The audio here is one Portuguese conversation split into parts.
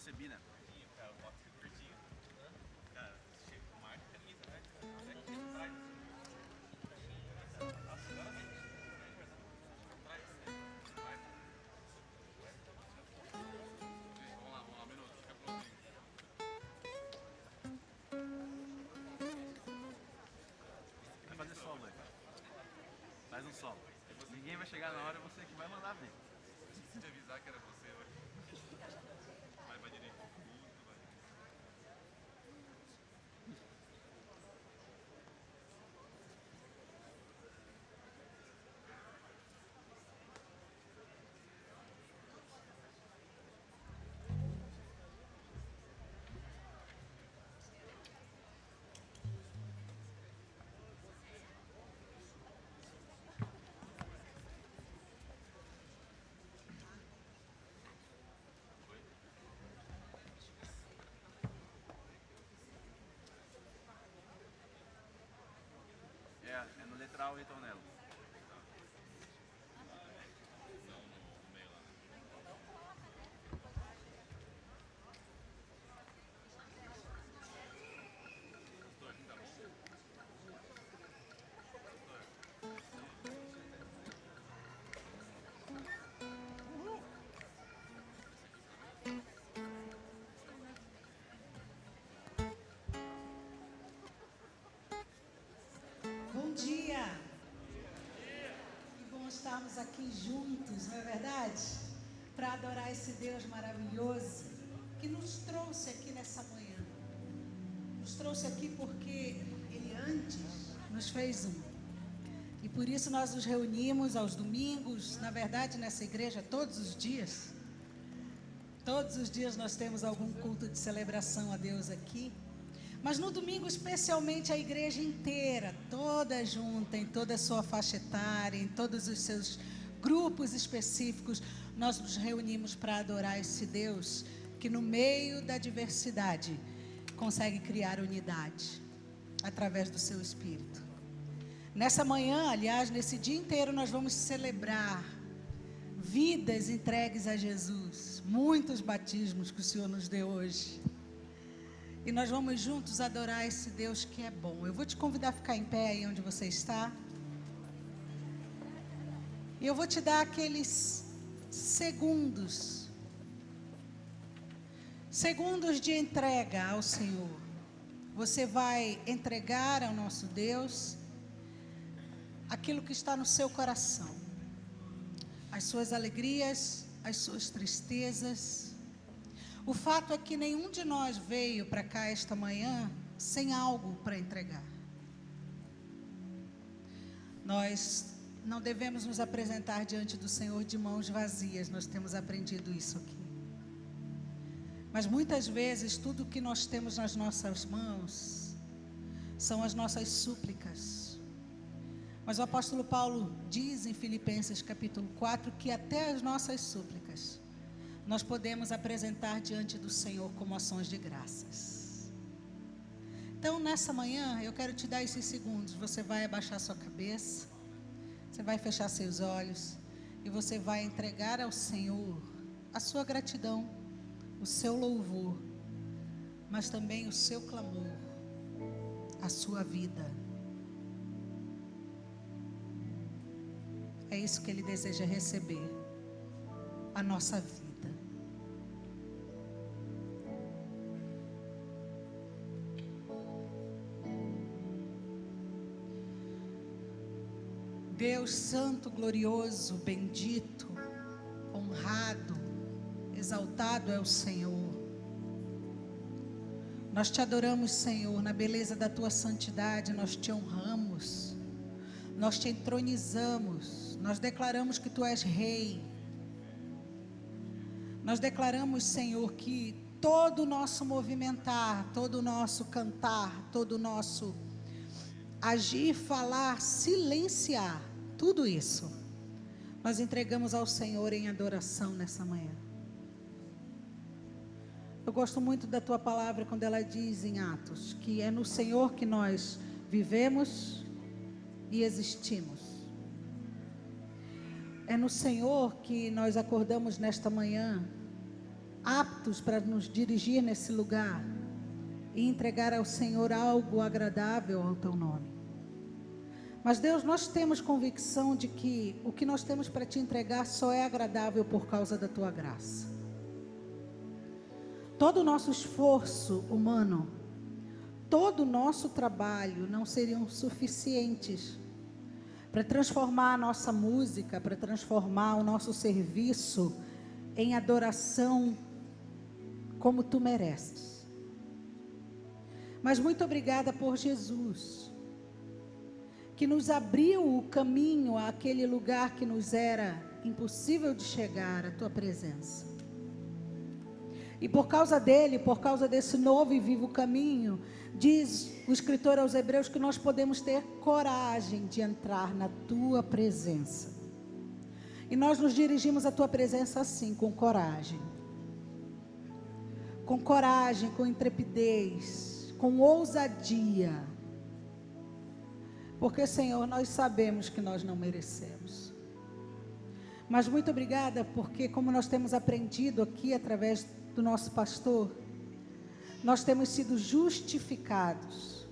recebi, né? Cara, o box fica curtinho. Cara, chega com marca camisa, né? Até aqui atrás. Nossa, agora vai. Atrás, vai. Vamos lá, um minuto, fica prontinho. Vai fazer solo aí. Faz um solo. Ninguém vai chegar na hora, você que vai mandar ver. Esqueci de avisar que era você, vai. Vai direito. Muito vai. É no letral Ritornello. Não, no meio lá. Pastor, tá bom? Bom dia! Que bom estarmos aqui juntos, não é verdade? Para adorar esse Deus maravilhoso que nos trouxe aqui nessa manhã. Nos trouxe aqui porque Ele antes nos fez um. E por isso nós nos reunimos aos domingos, na verdade nessa igreja todos os dias. Todos os dias nós temos algum culto de celebração a Deus aqui. Mas no domingo, especialmente, a igreja inteira, toda junta, em toda a sua faixa etária, em todos os seus grupos específicos, nós nos reunimos para adorar esse Deus que no meio da diversidade consegue criar unidade através do seu Espírito. Nessa manhã, aliás, nesse dia inteiro, nós vamos celebrar vidas entregues a Jesus, muitos batismos que o Senhor nos deu hoje. E nós vamos juntos adorar esse Deus que é bom. Eu vou te convidar a ficar em pé aí onde você está. E eu vou te dar aqueles segundos de entrega ao Senhor. Você vai entregar ao nosso Deus aquilo que está no seu coração. As suas alegrias, as suas tristezas. O fato é que nenhum de nós veio para cá esta manhã sem algo para entregar. Nós não devemos nos apresentar diante do Senhor de mãos vazias, nós temos aprendido isso aqui. Mas muitas vezes tudo que nós temos nas nossas mãos são as nossas súplicas. Mas o apóstolo Paulo diz em Filipenses capítulo 4 que até as nossas súplicas nós podemos apresentar diante do Senhor como ações de graças. Então nessa manhã eu quero te dar esses segundos. Você vai abaixar sua cabeça, você vai fechar seus olhos e você vai entregar ao Senhor a sua gratidão, o seu louvor, mas também o seu clamor, a sua vida. É isso que Ele deseja receber, a nossa vida. Deus santo, glorioso, bendito, honrado, exaltado é o Senhor. Nós te adoramos, Senhor, na beleza da tua santidade, nós te honramos, nós te entronizamos, nós declaramos que tu és Rei. Nós declaramos, Senhor, que todo o nosso movimentar, todo o nosso cantar, todo o nosso agir, falar, silenciar, tudo isso nós entregamos ao Senhor em adoração nessa manhã. Eu gosto muito da tua palavra quando ela diz em Atos que é no Senhor que nós vivemos e existimos. É no Senhor que nós acordamos nesta manhã aptos para nos dirigir nesse lugar e entregar ao Senhor algo agradável ao teu nome. Mas Deus, nós temos convicção de que o que nós temos para te entregar só é agradável por causa da tua graça. Todo o nosso esforço humano, todo o nosso trabalho não seriam suficientes para transformar a nossa música, para transformar o nosso serviço em adoração como tu mereces. Mas muito obrigada por Jesus, que nos abriu o caminho àquele lugar que nos era impossível de chegar, a tua presença. E por causa dele, por causa desse novo e vivo caminho, diz o escritor aos Hebreus que nós podemos ter coragem de entrar na tua presença. E nós nos dirigimos à tua presença assim, com coragem. Com coragem, com intrepidez, com ousadia. Porque, Senhor, nós sabemos que nós não merecemos. Mas muito obrigada, porque como nós temos aprendido aqui através do nosso pastor, nós temos sido justificados,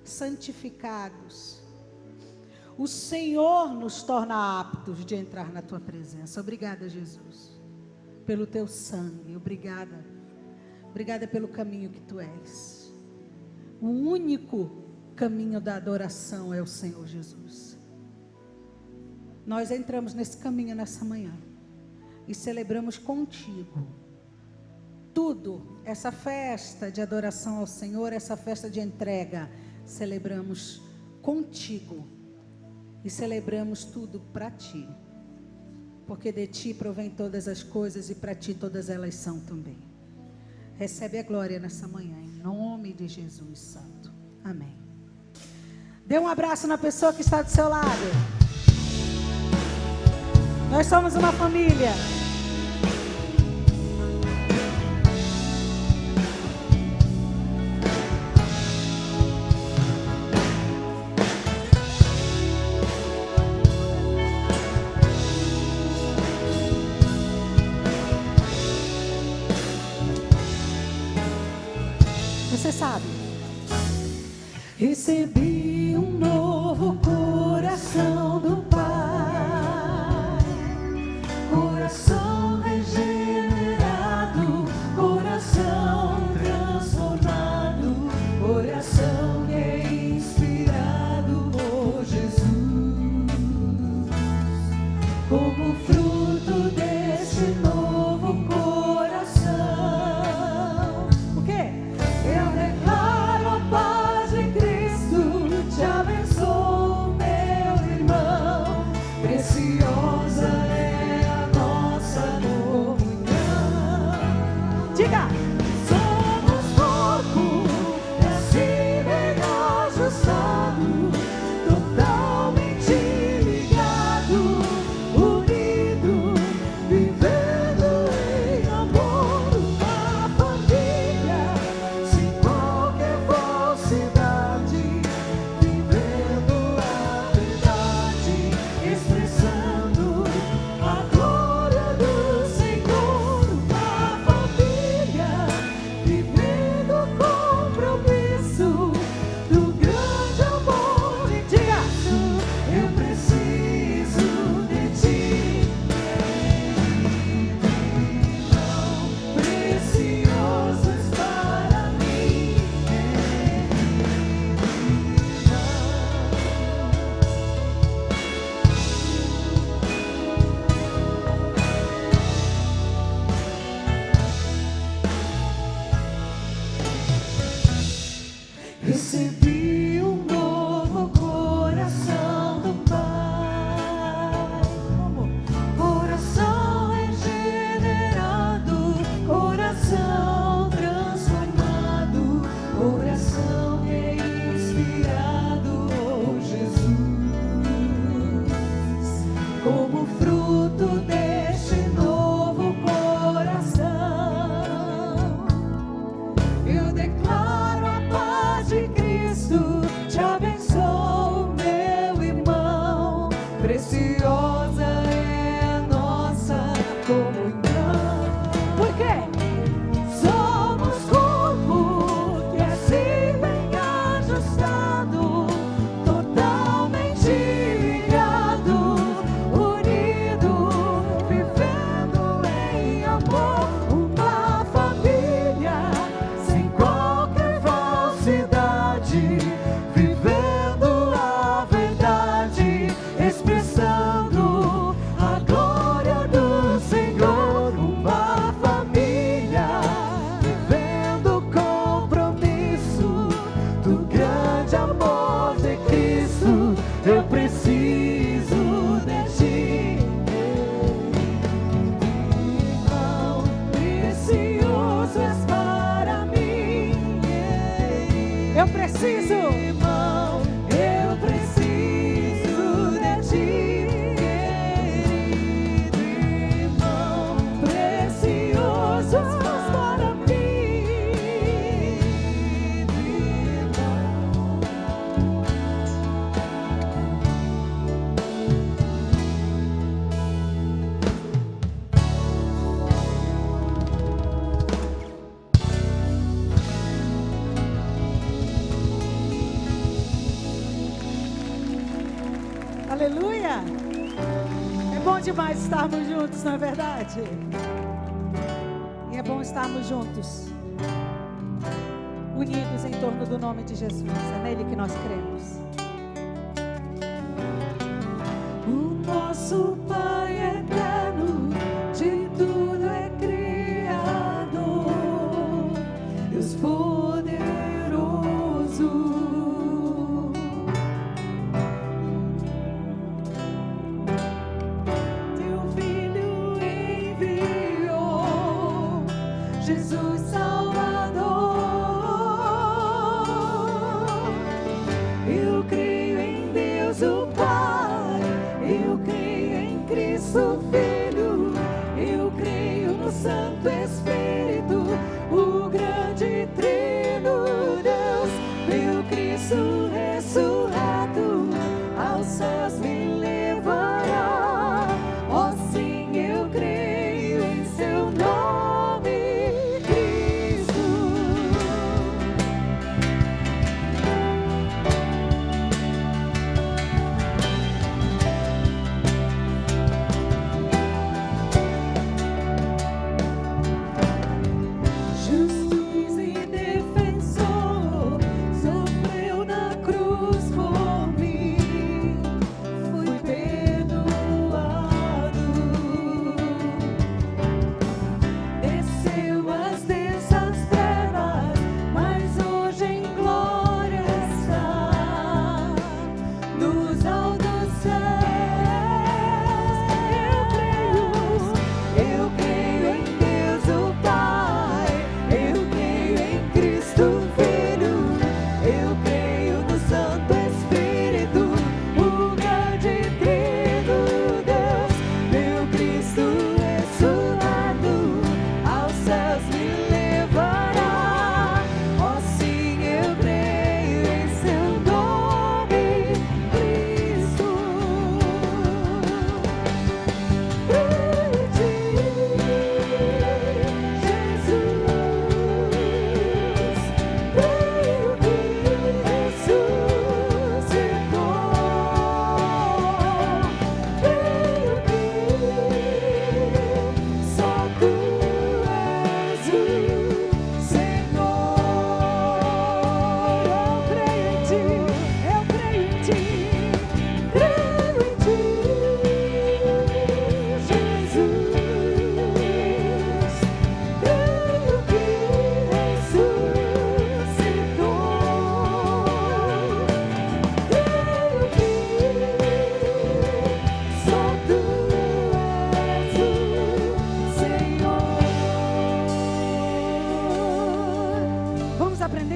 santificados. O Senhor nos torna aptos de entrar na tua presença. Obrigada, Jesus, pelo teu sangue. Obrigada. Obrigada pelo caminho que tu és. O único caminho da adoração é o Senhor Jesus. Nós entramos nesse caminho nessa manhã e celebramos contigo tudo, essa festa de adoração ao Senhor, essa festa de entrega, celebramos contigo e celebramos tudo para ti, porque de ti provém todas as coisas e para ti todas elas são também. Recebe a glória nessa manhã, em nome de Jesus Santo. Amém. Dê um abraço na pessoa que está do seu lado. Nós somos uma família. Você sabe. Recebi um novo coração do Pai, coração regenerado, coração transformado, coração que é inspirado por Jesus. Como fruto desse novo coração, o quê? Eu declaro a paz de Cristo. Aleluia! É bom demais estarmos juntos, não é verdade? E é bom estarmos juntos, unidos em torno do nome de Jesus. É nele que nós cremos. O nosso Pai eterno, de tudo é Criador, Deus poderoso. Jesus Salvador, eu creio em Deus o Pai, eu creio em Cristo Filho, eu creio no Santo Espírito, o grande Trino Deus, meu Cristo ressurreto, aos céus me levará, ó sim eu creio em seu nome.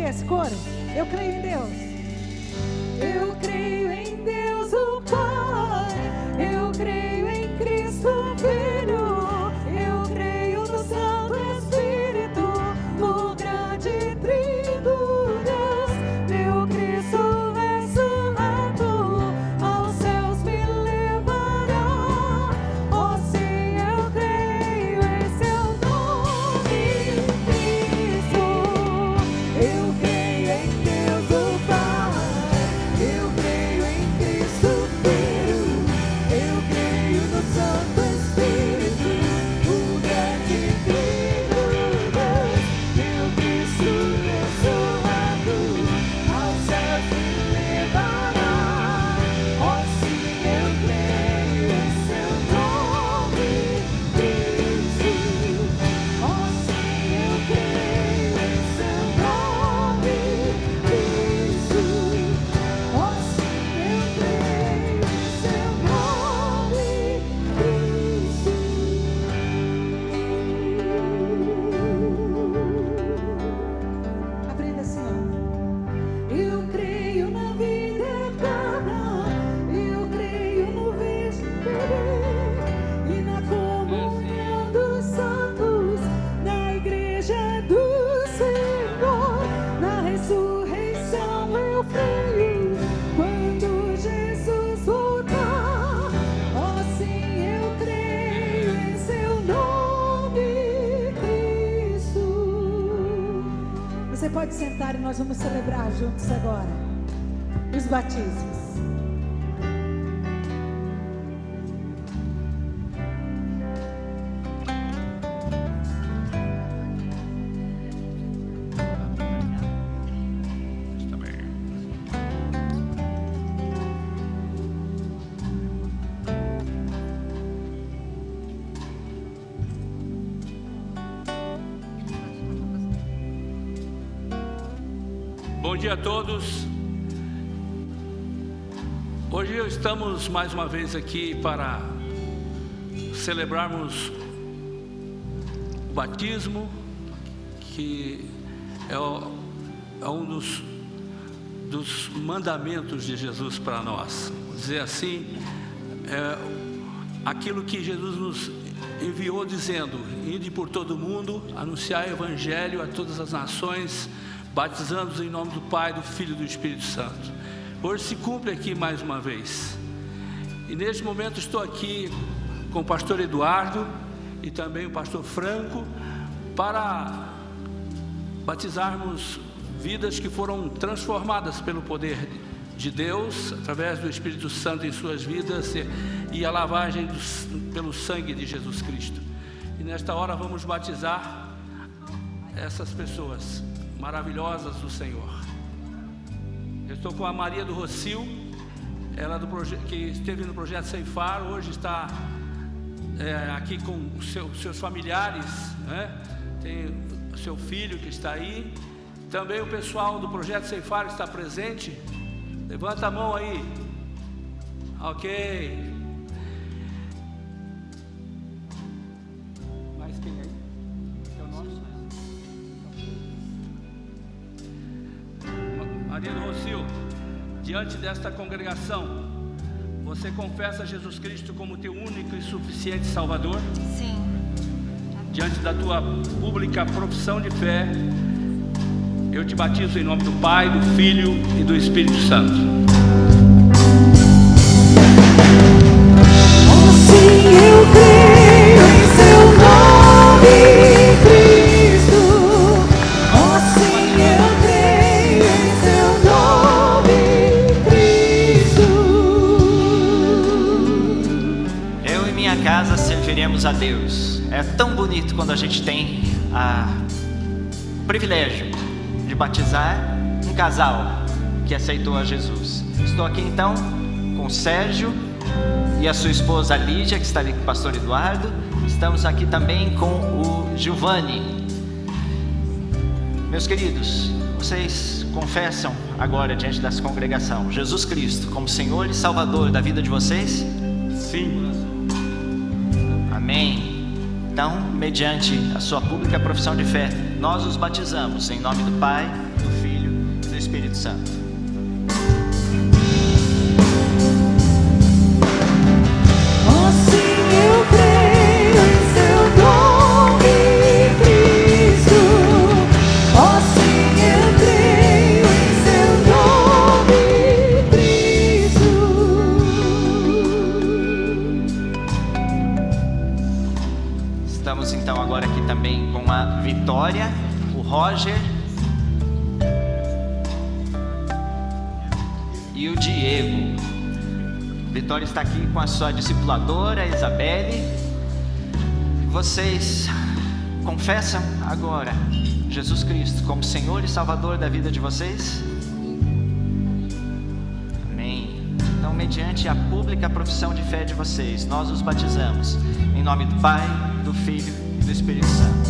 Esse coro, eu creio em Deus. Eu creio em Deus o Pai, eu creio em Cristo Filho, eu creio no Santo Espírito, o grande Trino Deus, meu Cristo ressurreto, aos céus me levará, ó sim eu creio em seu nome, Cristo. Eu creio em Deus o Pai, eu creio em Cristo Filho, eu creio no Santo Espírito, o grande Trino Deus, meu Cristo ressurreto, aos céus me levará, ó sim eu creio em seu nome, Cristo, ó sim eu creio em seu nome, Cristo, ó sim eu creio em seu nome, Cristo. Aprenda assim, ó. Eu creio na vida eterna, eu creio no viver e na comunhão dos santos, na igreja do Senhor, na ressurreição eu creio, quando Jesus voltar, ó sim eu creio em seu nome, Cristo. Você pode sentar e nós vamos celebrar juntos agora os batismos. dia a todos. Hoje estamos mais uma vez aqui para celebrarmos o batismo, que é um dos mandamentos de Jesus para nós. Vou dizer assim, aquilo que Jesus nos enviou dizendo: ide por todo o mundo, anunciar o evangelho a todas as nações, batizando-os em nome do Pai, do Filho e do Espírito Santo. Hoje se cumpre aqui mais uma vez. E neste momento estou aqui com o pastor Eduardo e também o pastor Franco para batizarmos vidas que foram transformadas pelo poder de Deus, através do Espírito Santo em suas vidas e a lavagem pelo sangue de Jesus Cristo. E nesta hora vamos batizar essas pessoas maravilhosas do Senhor. Eu estou com a Maria do Rocio, ela que esteve no projeto Ceifar, hoje está aqui com seus familiares, né? Tem o seu filho que está aí. Também o pessoal do projeto Ceifar está presente. Levanta a mão aí. Ok. Mais quem aí? É o nome? Maria do Rocio, diante desta congregação, você confessa Jesus Cristo como teu único e suficiente Salvador? Sim. Diante da tua pública profissão de fé, eu te batizo em nome do Pai, do Filho e do Espírito Santo. Sim, eu creio em seu nome, Cristo. Oh, sim, eu creio em seu nome, Cristo. Eu e minha casa serviremos a Deus. É tão bonito quando a gente tem o privilégio de batizar um casal que aceitou a Jesus. Estou aqui então com o Sérgio e a sua esposa Lídia, que está ali com o pastor Eduardo. Estamos aqui também com o Giovanni. Meus queridos, vocês confessam agora diante dessa congregação Jesus Cristo como Senhor e Salvador da vida de vocês? Sim. Amém. Então, mediante a sua pública profissão de fé, nós os batizamos em nome do Pai, do Filho e do Espírito Santo. Oh, sim, eu creio em seu nome, Cristo. Oh, sim, eu creio em seu nome, Cristo. Estamos então agora aqui também com a Vitória, o Roger e o Diego. Vitória está aqui com a sua discipuladora, Isabelle. Vocês confessam agora Jesus Cristo como Senhor e Salvador da vida de vocês? Amém. Então, mediante a pública profissão de fé de vocês, nós os batizamos em nome do Pai, do Filho e do Espírito Santo.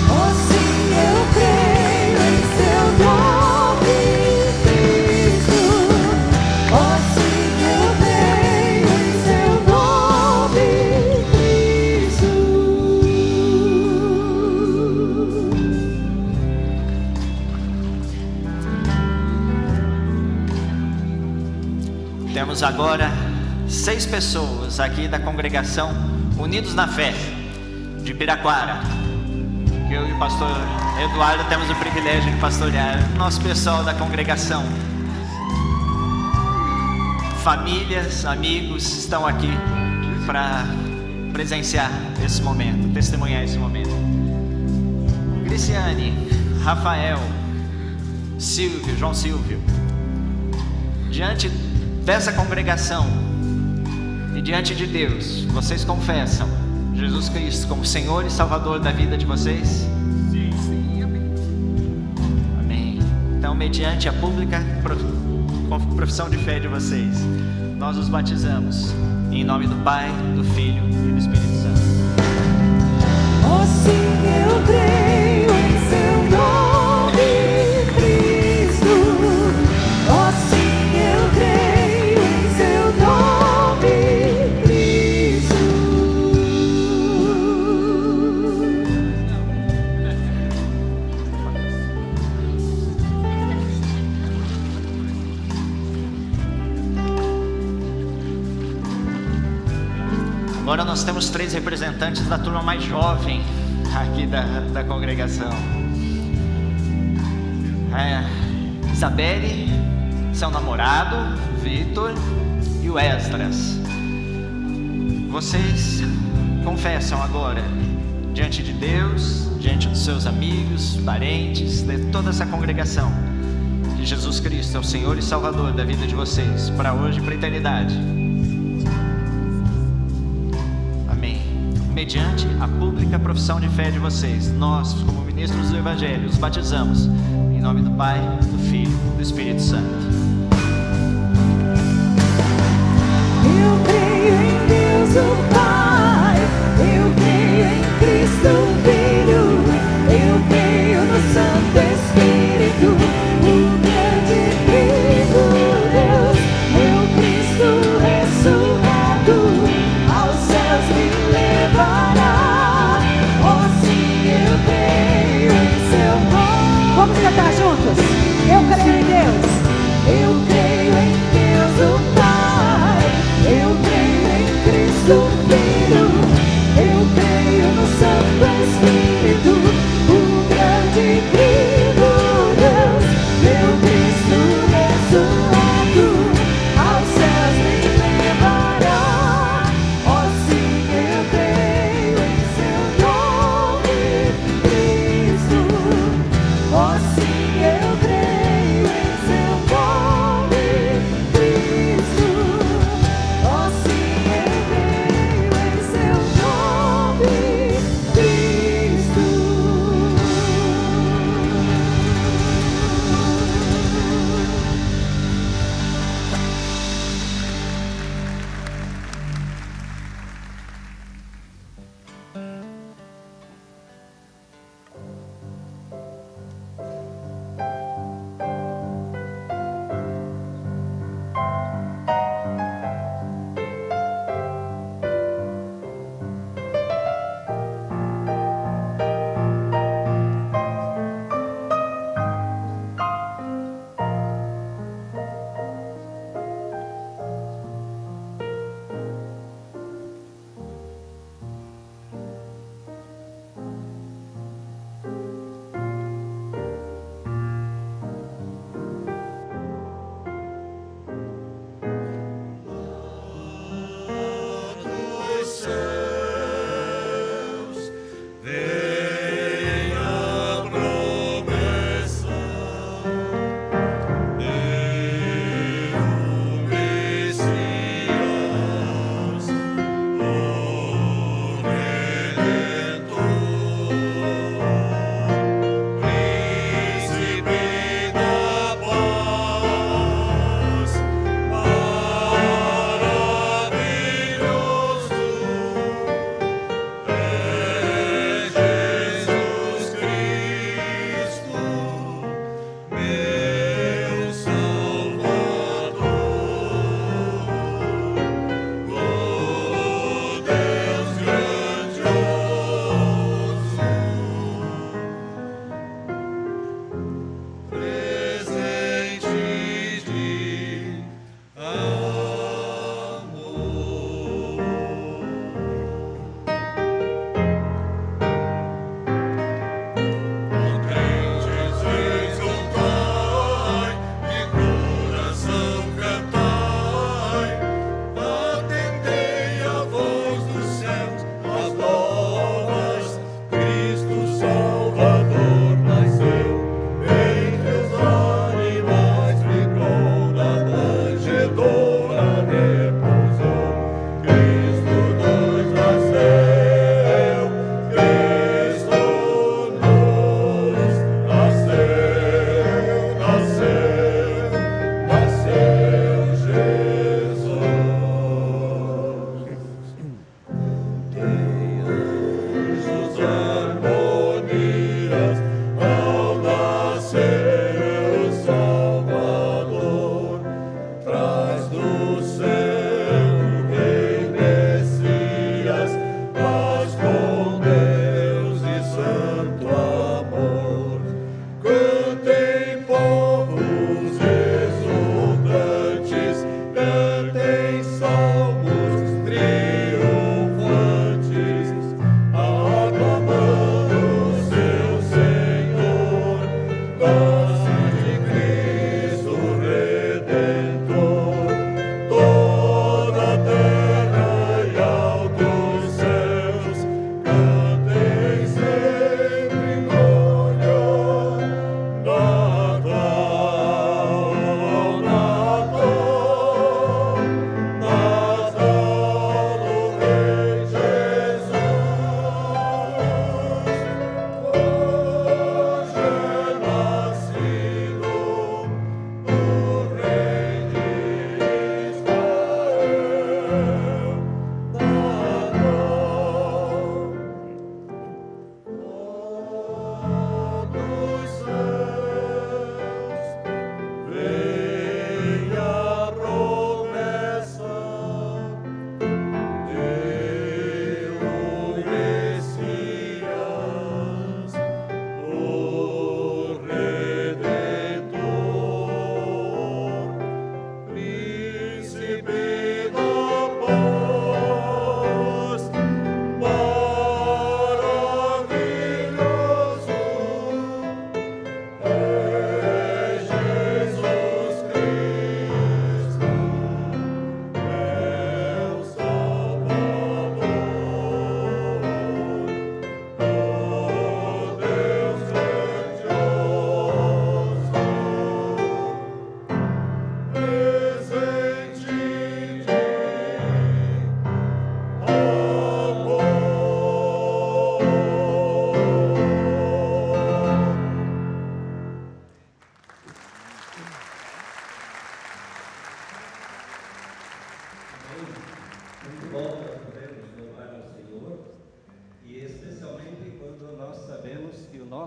Oh, sim, eu creio em seu nome, Cristo. Oh, sim, eu creio em seu nome, Cristo. Temos agora 6 pessoas aqui da congregação Unidos na Fé de Piraquara. Eu e o pastor Eduardo temos o privilégio de pastorear nosso pessoal da congregação. Famílias, amigos estão aqui para presenciar esse momento, testemunhar esse momento. Cristiane, Rafael, Silvio, João Silvio, diante dessa congregação e diante de Deus, vocês confessam Jesus Cristo como Senhor e Salvador da vida de vocês? Sim, sim, amém. Amém. Então, mediante a pública profissão de fé de vocês, nós os batizamos em nome do Pai, do Filho e do Espírito Santo. Oh, sim, eu creio em Agora nós temos 3 representantes da turma mais jovem aqui da congregação. Isabelle, seu namorado, Vitor e o Esdras. Vocês confessam agora, diante de Deus, diante dos seus amigos, parentes, de toda essa congregação, que Jesus Cristo é o Senhor e Salvador da vida de vocês, para hoje e para a eternidade. Amém. Mediante a pública profissão de fé de vocês, nós, como ministros do Evangelho, os batizamos em nome do Pai, do Filho e do Espírito Santo. Eu creio em Deus o Pai, eu creio em Cristo o Filho, eu creio no Santo Espírito, o grande Filho Deus, meu Cristo ressurreto, aos céus me levará. Oh sim, eu creio em seu nome. Vamos cantar juntos? Eu creio em Deus.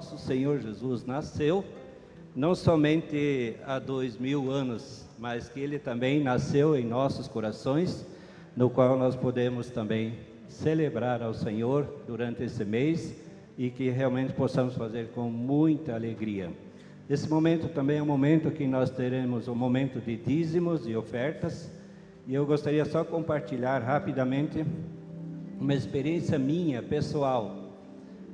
nosso Senhor Jesus nasceu, não somente há 2000 anos, mas que Ele também nasceu em nossos corações, no qual nós podemos também celebrar ao Senhor durante esse mês e que realmente possamos fazer com muita alegria. Esse momento também é um momento que nós teremos um momento de dízimos e ofertas, e eu gostaria só de compartilhar rapidamente uma experiência minha, pessoal.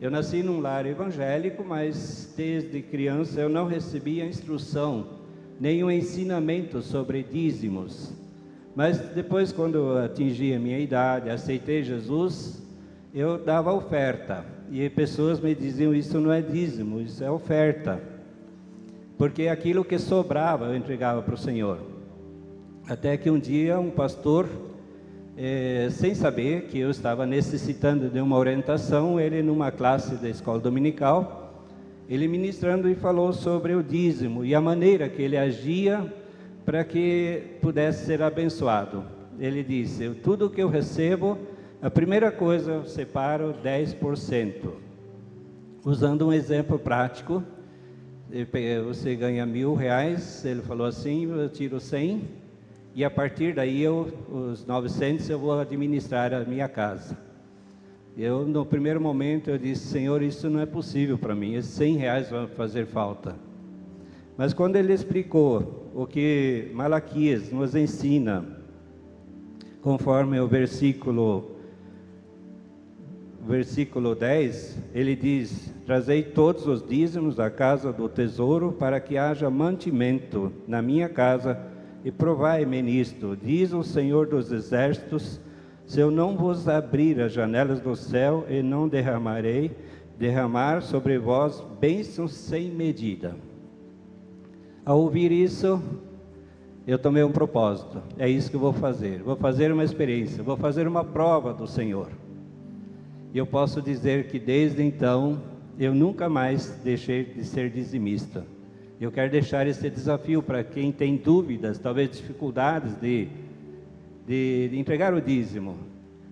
Eu nasci num lar evangélico, mas desde criança eu não recebia instrução, nenhum ensinamento sobre dízimos. Mas depois, quando eu atingi a minha idade, aceitei Jesus, eu dava oferta. E pessoas me diziam, isso não é dízimo, isso é oferta. Porque aquilo que sobrava eu entregava para o Senhor. Até que um dia um pastor, sem saber que eu estava necessitando de uma orientação, ele numa classe da escola dominical, ele ministrando e falou sobre o dízimo e a maneira que ele agia para que pudesse ser abençoado. Ele disse, tudo que eu recebo, a primeira coisa eu separo 10%. Usando um exemplo prático, você ganha R$1.000, ele falou assim, eu tiro 100, e a partir daí os 900 eu vou administrar a minha casa. Eu, no primeiro momento, eu disse, Senhor, isso não é possível para mim, esses R$100 vão fazer falta. Mas quando ele explicou o que Malaquias nos ensina, conforme o versículo 10, ele diz, trazei todos os dízimos da casa do tesouro, para que haja mantimento na minha casa, e provai-me nisto, diz o Senhor dos Exércitos, se eu não vos abrir as janelas do céu, e não derramar sobre vós bênçãos sem medida. Ao ouvir isso, eu tomei um propósito, é isso que eu vou fazer uma experiência, vou fazer uma prova do Senhor. E eu posso dizer que desde então, eu nunca mais deixei de ser dizimista. Eu quero deixar esse desafio para quem tem dúvidas, talvez dificuldades de entregar o dízimo.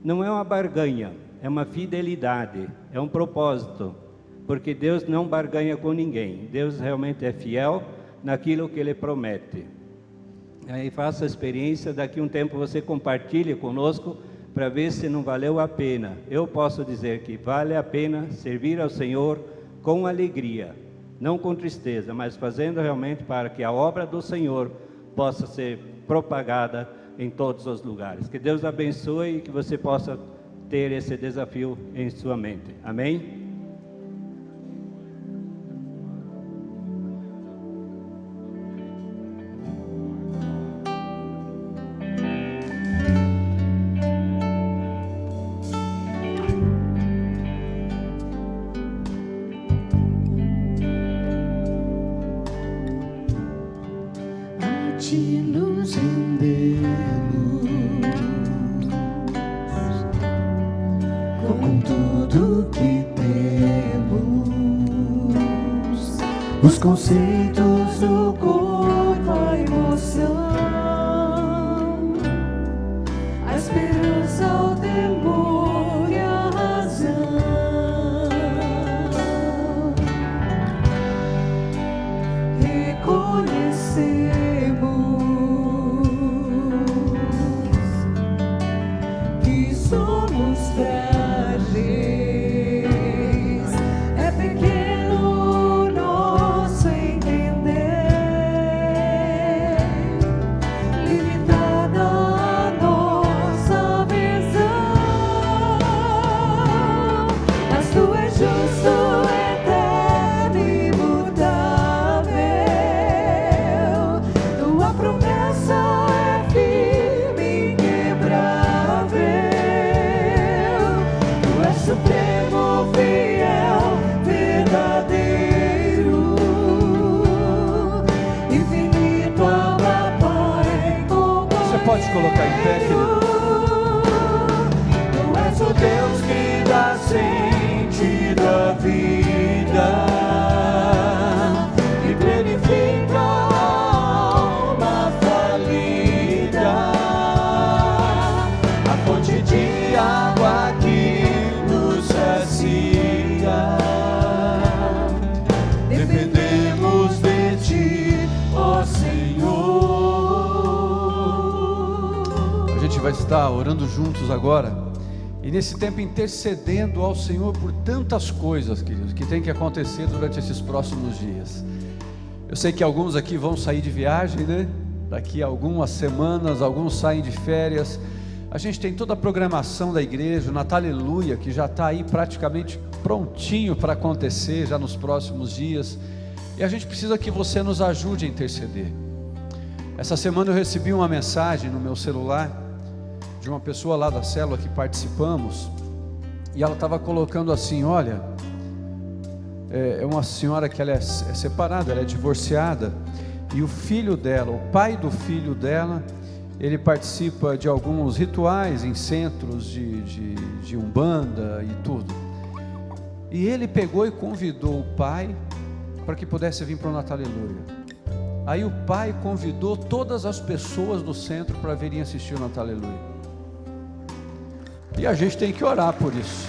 Não é uma barganha, é uma fidelidade, é um propósito, porque Deus não barganha com ninguém. Deus realmente é fiel naquilo que Ele promete. Aí faça a experiência, daqui a um tempo você compartilhe conosco, para ver se não valeu a pena. Eu posso dizer que vale a pena servir ao Senhor com alegria, não com tristeza, mas fazendo realmente para que a obra do Senhor possa ser propagada em todos os lugares. Que Deus abençoe e que você possa ter esse desafio em sua mente. Amém? Nos rendemos com tudo que temos, os conceitos, o corpo, a emoção, a esperança, o temor e a razão. Reconhecer somos frágeis, é pequeno nosso entender, limitada a nossa visão, mas Tu és justo, eterno e imutável, Tua promessa é firme e inquebrável. Supremo, fiel, verdadeiro, infinito, Abba, Pai, companheiro. Você pode colocar em pé, querido? Tu és o Deus que dá sentido à vida e planifica a alma falida, a fonte de água que sacia, vai estar orando juntos agora, e nesse tempo intercedendo ao Senhor por tantas coisas, queridos, que tem que acontecer durante esses próximos dias. Eu sei que alguns aqui vão sair de viagem, né? Daqui a algumas semanas, alguns saem de férias. A gente tem toda a programação da igreja, o Natal Aleluia, que já está aí praticamente prontinho para acontecer já nos próximos dias. E a gente precisa que você nos ajude a interceder. Essa semana eu recebi uma mensagem no meu celular de uma pessoa lá da célula que participamos, e ela estava colocando assim: olha, é uma senhora que ela é separada, ela é divorciada, e o filho dela, o pai do filho dela, ele participa de alguns rituais em centros de Umbanda e tudo, e ele pegou e convidou o pai para que pudesse vir para o Natal Aleluia. Aí o pai convidou todas as pessoas do centro para virem assistir o Natal Aleluia. E a gente tem que orar por isso.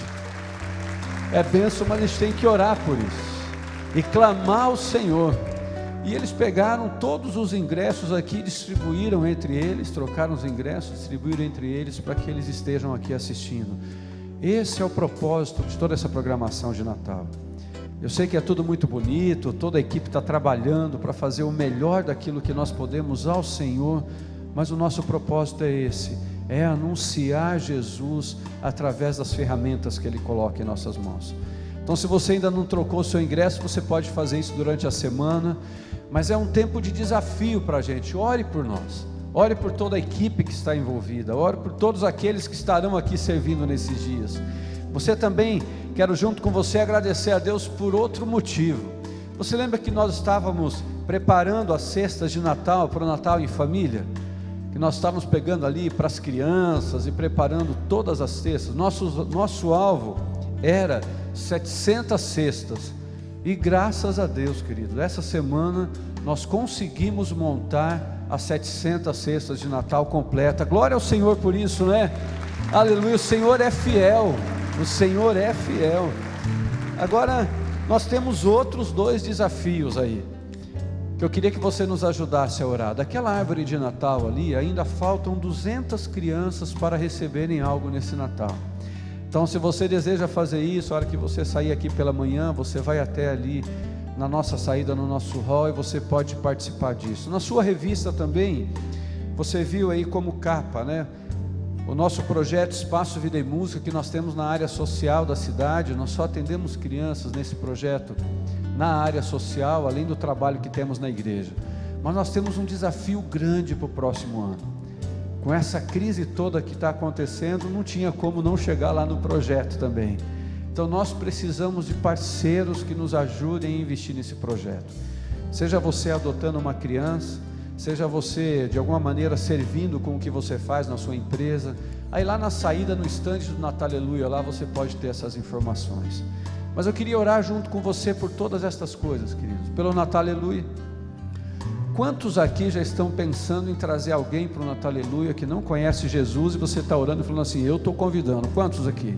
É bênção, mas a gente tem que orar por isso e clamar ao Senhor. E eles pegaram todos os ingressos aqui, distribuíram entre eles, trocaram os ingressos, distribuíram entre eles para que eles estejam aqui assistindo. Esse é o propósito de toda essa programação de Natal. Eu sei que é tudo muito bonito, toda a equipe está trabalhando para fazer o melhor daquilo que nós podemos ao Senhor, mas o nosso propósito é esse: é anunciar Jesus através das ferramentas que Ele coloca em nossas mãos. Então, se você ainda não trocou o seu ingresso, você pode fazer isso durante a semana, mas é um tempo de desafio para a gente. Ore por nós, ore por toda a equipe que está envolvida, ore por todos aqueles que estarão aqui servindo nesses dias. Você também, quero junto com você agradecer a Deus por outro motivo. Você lembra que nós estávamos preparando as cestas de Natal para o Natal em família? Que nós estávamos pegando ali para as crianças e preparando todas as cestas. Nosso alvo era 700 cestas, e graças a Deus, querido, essa semana nós conseguimos montar as 700 cestas de Natal completa. Glória ao Senhor por isso, né? Aleluia, o Senhor é fiel, o Senhor é fiel. Agora, nós temos outros 2 desafios aí, que eu queria que você nos ajudasse a orar. Daquela árvore de Natal ali, ainda faltam 200 crianças para receberem algo nesse Natal. Então, se você deseja fazer isso, a hora que você sair aqui pela manhã, você vai até ali na nossa saída, no nosso hall, e você pode participar disso. Na sua revista também, você viu aí como capa, né? O nosso projeto Espaço Vida e Música, que nós temos na área social da cidade. Nós só atendemos crianças nesse projeto na área social, além do trabalho que temos na igreja. Mas nós temos um desafio grande para o próximo ano. Com essa crise toda que está acontecendo, não tinha como não chegar lá no projeto também. Então nós precisamos de parceiros que nos ajudem a investir nesse projeto. Seja você adotando uma criança, seja você de alguma maneira servindo com o que você faz na sua empresa. Aí lá na saída, no estande do Natal Aleluia, lá você pode ter essas informações. Mas eu queria orar junto com você por todas estas coisas, queridos. Pelo Natal Aleluia. Quantos aqui já estão pensando em trazer alguém para o Natal Aleluia que não conhece Jesus, e você está orando e falando assim: eu estou convidando? Quantos aqui?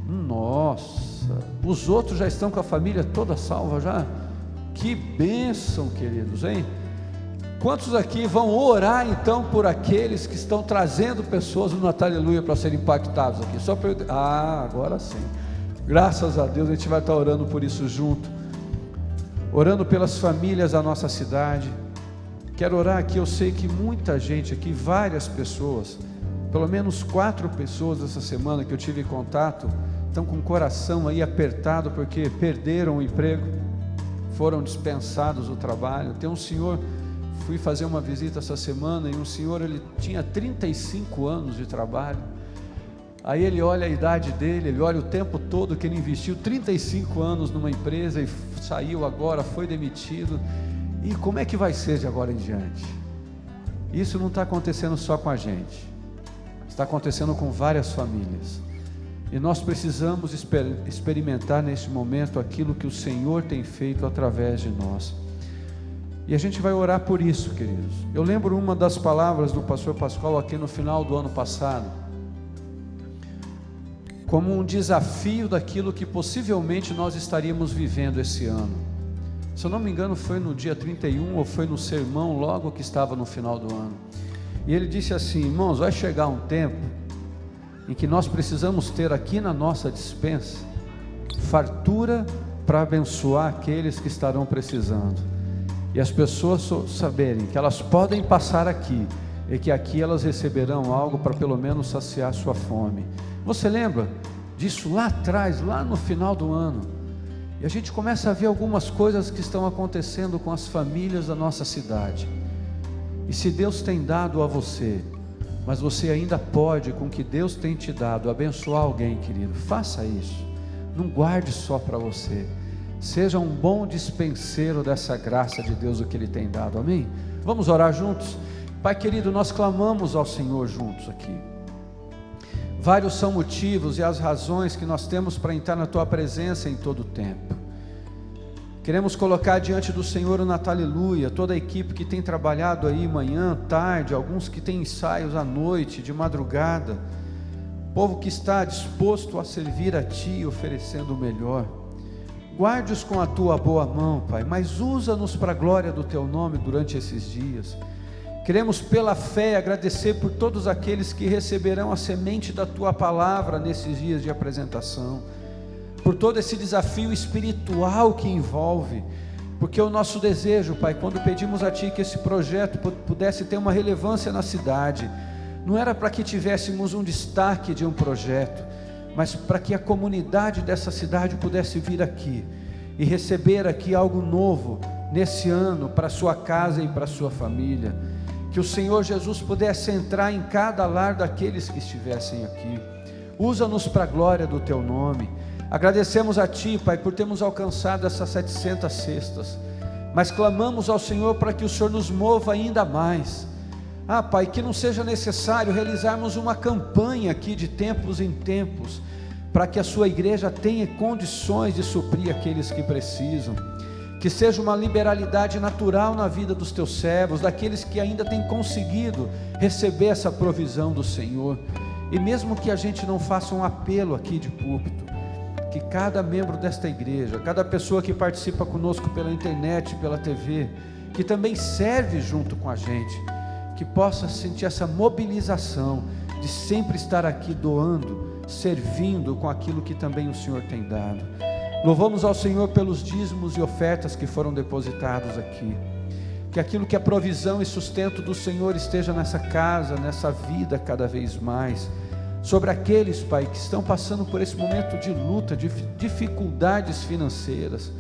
Nossa, os outros já estão com a família toda salva já? Que bênção, queridos, hein? Quantos aqui vão orar então por aqueles que estão trazendo pessoas no Natal Aleluia para serem impactados aqui? Só para eu... agora sim. Graças a Deus, a gente vai estar orando por isso junto. Orando pelas famílias da nossa cidade. Quero orar aqui, eu sei que muita gente aqui, várias pessoas, pelo menos 4 pessoas essa semana que eu tive contato, estão com o coração aí apertado porque perderam o emprego, foram dispensados do trabalho. Tem um senhor, fui fazer uma visita essa semana, e um senhor, ele tinha 35 anos de trabalho. Aí ele olha a idade dele, ele olha o tempo todo que ele investiu 35 anos numa empresa e saiu agora, foi demitido. E como é que vai ser de agora em diante? Isso não está acontecendo só com a gente, está acontecendo com várias famílias. E nós precisamos experimentar neste momento aquilo que o Senhor tem feito através de nós. E a gente vai orar por isso, queridos. Eu lembro uma das palavras do pastor Pascoal aqui no final do ano passado, como um desafio daquilo que possivelmente nós estaríamos vivendo esse ano. Se eu não me engano, foi no dia 31 ou foi no sermão logo que estava no final do ano. E ele disse assim: irmãos, vai chegar um tempo em que nós precisamos ter aqui na nossa despensa fartura para abençoar aqueles que estarão precisando, e as pessoas saberem que elas podem passar aqui, e que aqui elas receberão algo para pelo menos saciar sua fome. Você lembra disso lá atrás, lá no final do ano? E a gente começa a ver algumas coisas que estão acontecendo com as famílias da nossa cidade. E se Deus tem dado a você, mas você ainda pode, com o que Deus tem te dado, abençoar alguém, querido, faça isso. Não guarde só para você. Seja um bom dispenseiro dessa graça de Deus, o que Ele tem dado, amém? Vamos orar juntos? Pai querido, nós clamamos ao Senhor juntos aqui. Vários são motivos e as razões que nós temos para entrar na Tua presença em todo o tempo. Queremos colocar diante do Senhor o Natal Aleluia, toda a equipe que tem trabalhado aí manhã, tarde, alguns que têm ensaios à noite, de madrugada, povo que está disposto a servir a Ti, oferecendo o melhor. Guarde-os com a Tua boa mão, Pai, mas usa-nos para a glória do Teu nome durante esses dias. Queremos pela fé agradecer por todos aqueles que receberão a semente da Tua palavra nesses dias de apresentação, por todo esse desafio espiritual que envolve, porque o nosso desejo, Pai, quando pedimos a Ti que esse projeto pudesse ter uma relevância na cidade, não era para que tivéssemos um destaque de um projeto, mas para que a comunidade dessa cidade pudesse vir aqui e receber aqui algo novo nesse ano para a sua casa e para a sua família. Que o Senhor Jesus pudesse entrar em cada lar daqueles que estivessem aqui. Usa-nos para a glória do Teu nome. Agradecemos a Ti, Pai, por termos alcançado essas 700 cestas, mas clamamos ao Senhor para que o Senhor nos mova ainda mais. Pai, que não seja necessário realizarmos uma campanha aqui de tempos em tempos, para que a Sua igreja tenha condições de suprir aqueles que precisam. Que seja uma liberalidade natural na vida dos Teus servos, daqueles que ainda têm conseguido receber essa provisão do Senhor. E mesmo que a gente não faça um apelo aqui de púlpito, que cada membro desta igreja, cada pessoa que participa conosco pela internet, pela TV, que também serve junto com a gente, que possa sentir essa mobilização de sempre estar aqui doando, servindo com aquilo que também o Senhor tem dado. Louvamos ao Senhor pelos dízimos e ofertas que foram depositados aqui. Que aquilo que é provisão e sustento do Senhor esteja nessa casa, nessa vida cada vez mais. Sobre aqueles, Pai, que estão passando por esse momento de luta, de dificuldades financeiras.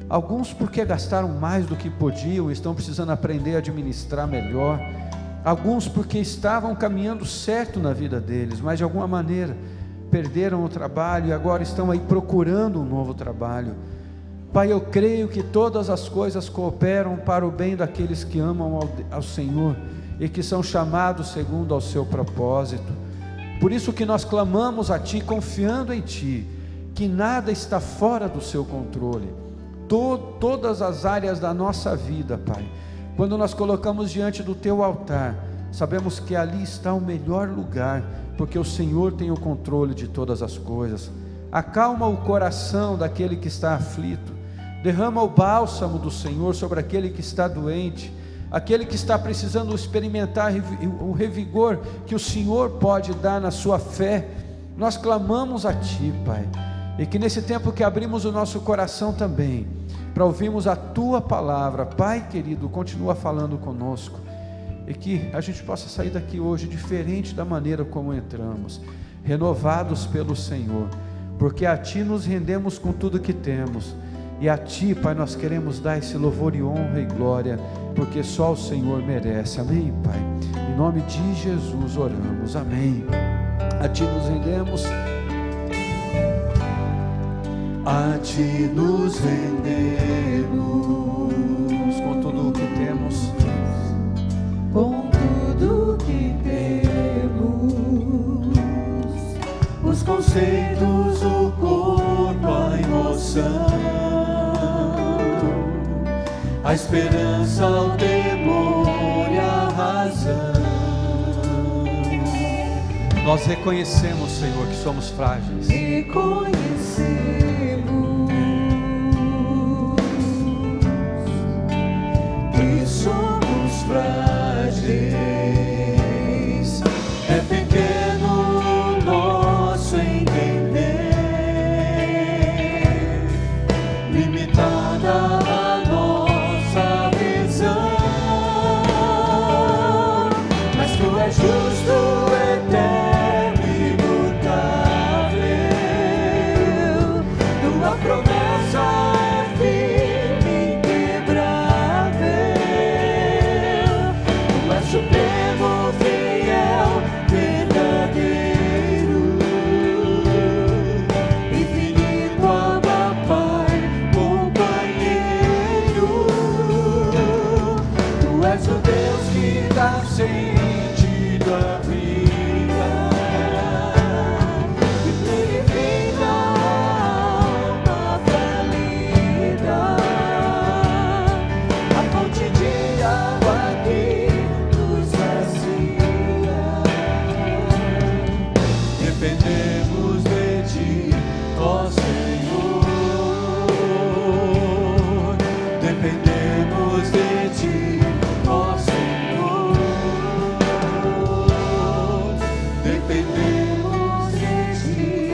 Alguns porque gastaram mais do que podiam e estão precisando aprender a administrar melhor. Alguns porque estavam caminhando certo na vida deles, mas de alguma maneira perderam o trabalho e agora estão aí procurando um novo trabalho. Pai, eu creio que todas as coisas cooperam para o bem daqueles que amam ao Senhor e que são chamados segundo ao seu propósito. Por isso que nós clamamos a Ti, confiando em Ti, que nada está fora do seu controle. Todas as áreas da nossa vida, Pai, quando nós colocamos diante do Teu altar, sabemos que ali está o melhor lugar, porque o Senhor tem o controle de todas as coisas. Acalma o coração daquele que está aflito, derrama o bálsamo do Senhor sobre aquele que está doente, aquele que está precisando experimentar o revigor que o Senhor pode dar na sua fé. Nós clamamos a Ti, Pai, e que nesse tempo que abrimos o nosso coração também, para ouvirmos a Tua palavra, Pai querido, continua falando conosco, e que a gente possa sair daqui hoje diferente da maneira como entramos, renovados pelo Senhor, porque a Ti nos rendemos com tudo que temos, e a Ti, Pai, nós queremos dar esse louvor e honra e glória, porque só o Senhor merece, amém, Pai? Em nome de Jesus oramos, amém. A Ti nos rendemos, a Ti nos rendemos, com tudo o que temos, com tudo que temos, os conceitos, o corpo, a emoção, a esperança, o temor e a razão. Nós reconhecemos, Senhor, que somos frágeis. Reconhecemos que somos frágeis. és o Deus que dá sentido à vida e purifica a alma ferida, a fonte de água que nos sacia. Dependemos de ti, ó Senhor. Dependemos de ti, ó Senhor. Dependemos de ti,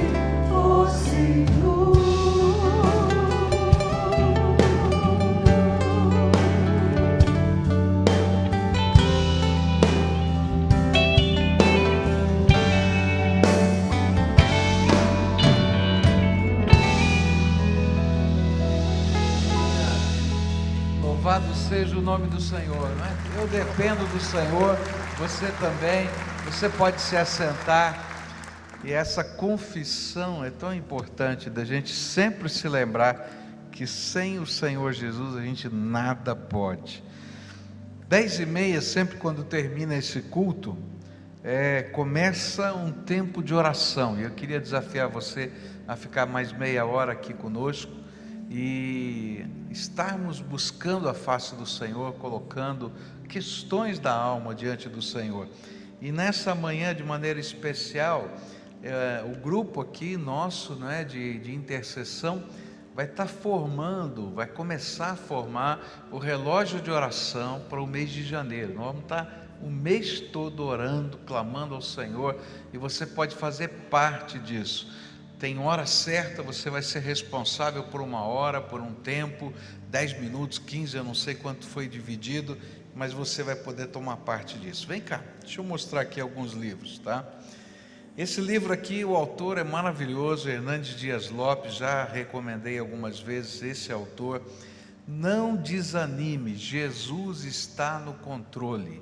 ó Senhor. Louvado seja o nome do Senhor, não é? Eu dependo do Senhor, você também. Você pode se assentar. E essa confissão é tão importante, da gente sempre se lembrar que sem o Senhor Jesus a gente nada pode. 10h30, sempre quando termina esse culto, começa um tempo de oração. E eu queria desafiar você a ficar mais meia hora aqui conosco e estarmos buscando a face do Senhor, colocando questões da alma diante do Senhor. E nessa manhã, de maneira especial, o grupo aqui nosso, né, de intercessão, vai estar formando, vai começar a formar o relógio de oração para o mês de janeiro. Nós vamos estar o mês todo orando, clamando ao Senhor, e você pode fazer parte disso. Tem hora certa, você vai ser responsável por uma hora, por um tempo, 10 minutos, 15, eu não sei quanto foi dividido, mas você vai poder tomar parte disso. Vem cá, deixa eu mostrar aqui alguns livros, tá? Esse livro aqui, o autor é maravilhoso, Hernandes Dias Lopes, já recomendei algumas vezes esse autor. Não desanime, Jesus está no controle.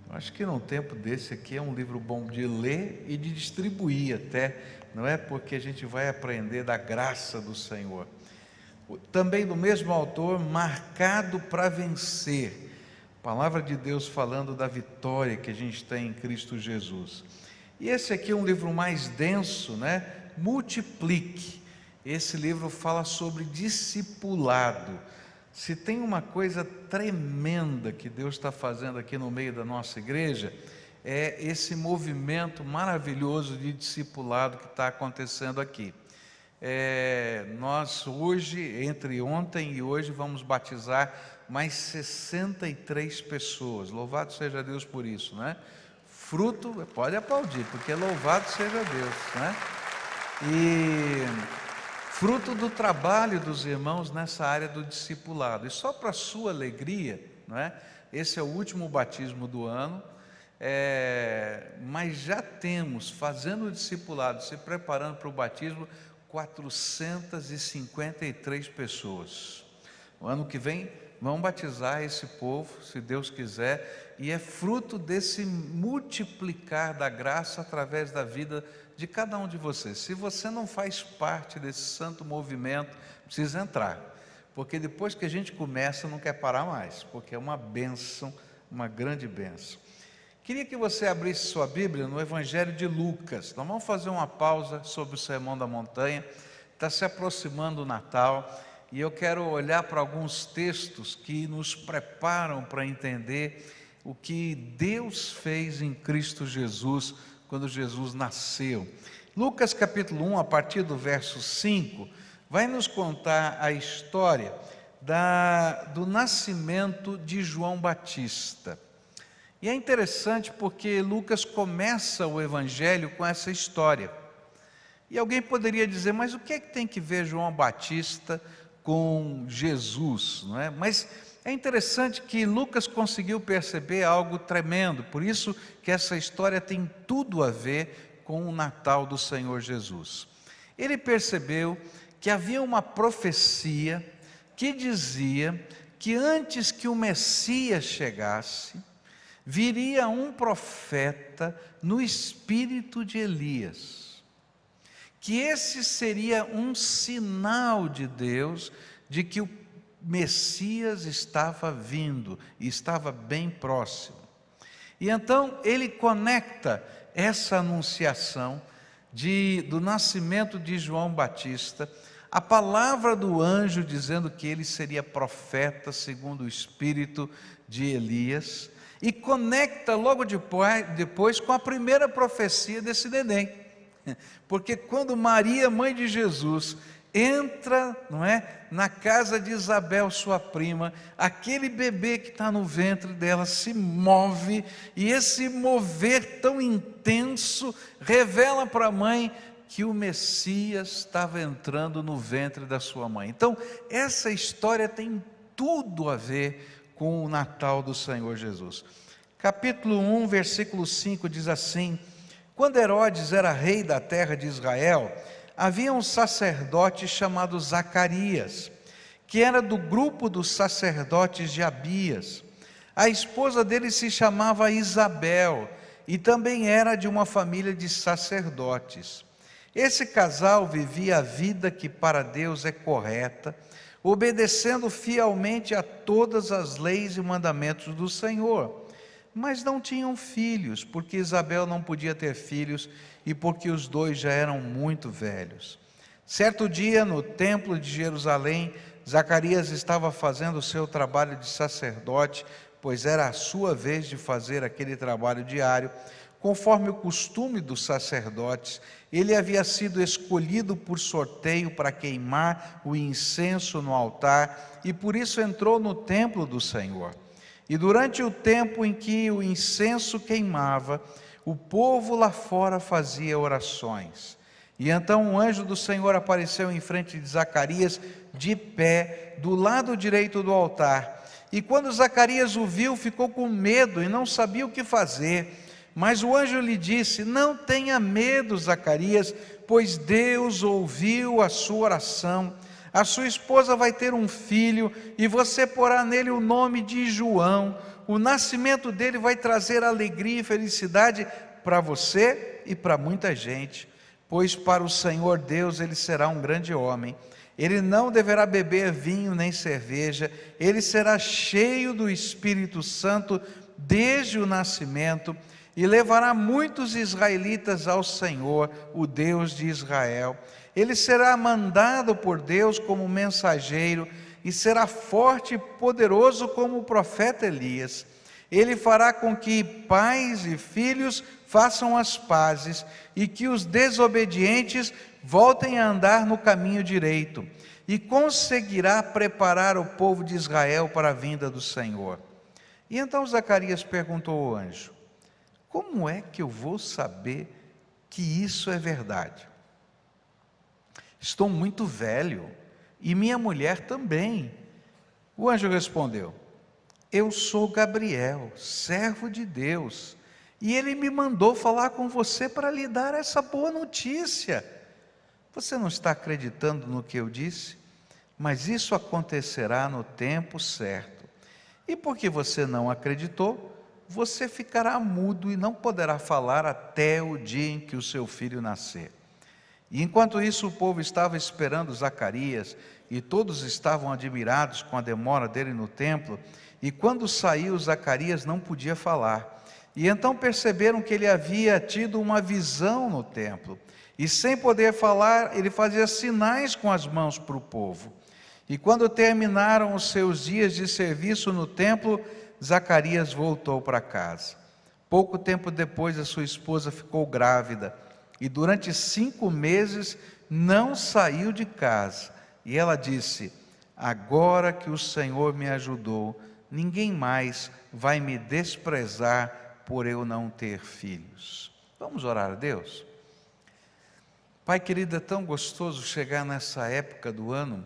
Eu acho que num tempo desse aqui é um livro bom de ler e de distribuir até, não é? Porque a gente vai aprender da graça do Senhor. Também do mesmo autor, Marcado para Vencer. Palavra de Deus falando da vitória que a gente tem em Cristo Jesus. E esse aqui é um livro mais denso, né? Multiplique. Esse livro fala sobre discipulado. Se tem uma coisa tremenda que Deus está fazendo aqui no meio da nossa igreja, é esse movimento maravilhoso de discipulado que está acontecendo aqui. Nós hoje, entre ontem e hoje, vamos batizar mais 63 pessoas. Louvado seja Deus por isso, né? Fruto, pode aplaudir, porque louvado seja Deus, né? E fruto do trabalho dos irmãos nessa área do discipulado. E só para sua alegria, não é? Esse é o último batismo do ano, mas já temos, fazendo o discipulado, se preparando para o batismo, 453 pessoas. O ano que vem vão batizar esse povo, se Deus quiser, e é fruto desse multiplicar da graça através da vida de cada um de vocês. Se você não faz parte desse santo movimento, precisa entrar, porque depois que a gente começa, não quer parar mais, porque é uma bênção, uma grande bênção. Queria que você abrisse sua Bíblia no Evangelho de Lucas. Nós vamos fazer uma pausa sobre o Sermão da Montanha. Está se aproximando o Natal e eu quero olhar para alguns textos que nos preparam para entender o que Deus fez em Cristo Jesus quando Jesus nasceu. Lucas capítulo 1, a partir do verso 5, vai nos contar a história do nascimento de João Batista. E é interessante porque Lucas começa o Evangelho com essa história. E alguém poderia dizer, mas o que é que tem que ver João Batista com Jesus, não é? Mas é interessante que Lucas conseguiu perceber algo tremendo, por isso que essa história tem tudo a ver com o Natal do Senhor Jesus. Ele percebeu que havia uma profecia que dizia que antes que o Messias chegasse, viria um profeta no espírito de Elias, que esse seria um sinal de Deus de que o Messias estava vindo, e estava bem próximo. E então ele conecta essa anunciação do nascimento de João Batista, a palavra do anjo dizendo que ele seria profeta segundo o espírito de Elias, e conecta logo depois com a primeira profecia desse neném. Porque quando Maria, mãe de Jesus, entra, não é, na casa de Isabel, sua prima, aquele bebê que está no ventre dela se move, e esse mover tão intenso revela para a mãe que o Messias estava entrando no ventre da sua mãe. Então, essa história tem tudo a ver com o Natal do Senhor Jesus. Capítulo 1, versículo 5 diz assim: quando Herodes era rei da terra de Israel, havia um sacerdote chamado Zacarias, que era do grupo dos sacerdotes de Abias. A esposa dele se chamava Isabel, e também era de uma família de sacerdotes. Esse casal vivia a vida que para Deus é correta, obedecendo fielmente a todas as leis e mandamentos do Senhor. Mas não tinham filhos, porque Isabel não podia ter filhos, e porque os dois já eram muito velhos. Certo dia, no templo de Jerusalém, Zacarias estava fazendo o seu trabalho de sacerdote, pois era a sua vez de fazer aquele trabalho diário. Conforme o costume dos sacerdotes, ele havia sido escolhido por sorteio para queimar o incenso no altar, e por isso entrou no templo do Senhor. E durante o tempo em que o incenso queimava, o povo lá fora fazia orações. E então um anjo do Senhor apareceu em frente de Zacarias, de pé, do lado direito do altar. E quando Zacarias o viu, ficou com medo e não sabia o que fazer. Mas o anjo lhe disse: não tenha medo, Zacarias, pois Deus ouviu a sua oração. A sua esposa vai ter um filho, e você porá nele o nome de João. O nascimento dele vai trazer alegria e felicidade para você e para muita gente, pois para o Senhor Deus ele será um grande homem. Ele não deverá beber vinho nem cerveja, ele será cheio do Espírito Santo desde o nascimento, e levará muitos israelitas ao Senhor, o Deus de Israel. Ele será mandado por Deus como mensageiro, e será forte e poderoso como o profeta Elias. Ele fará com que pais e filhos façam as pazes, e que os desobedientes voltem a andar no caminho direito, e conseguirá preparar o povo de Israel para a vinda do Senhor. E então Zacarias perguntou ao anjo: como é que eu vou saber que isso é verdade? Estou muito velho, e minha mulher também. O anjo respondeu: eu sou Gabriel, servo de Deus, e ele me mandou falar com você para lhe dar essa boa notícia. Você não está acreditando no que eu disse? Mas isso acontecerá no tempo certo. E porque você não acreditou, você ficará mudo e não poderá falar até o dia em que o seu filho nascer. E enquanto isso, o povo estava esperando Zacarias, e todos estavam admirados com a demora dele no templo. E quando saiu, Zacarias não podia falar. E então perceberam que ele havia tido uma visão no templo, e sem poder falar, ele fazia sinais com as mãos para o povo. E quando terminaram os seus dias de serviço no templo, Zacarias voltou para casa. Pouco tempo depois, a sua esposa ficou grávida, e durante 5 meses não saiu de casa. E ela disse: agora que o Senhor me ajudou, ninguém mais vai me desprezar por eu não ter filhos. Vamos orar a Deus? Pai querido, é tão gostoso chegar nessa época do ano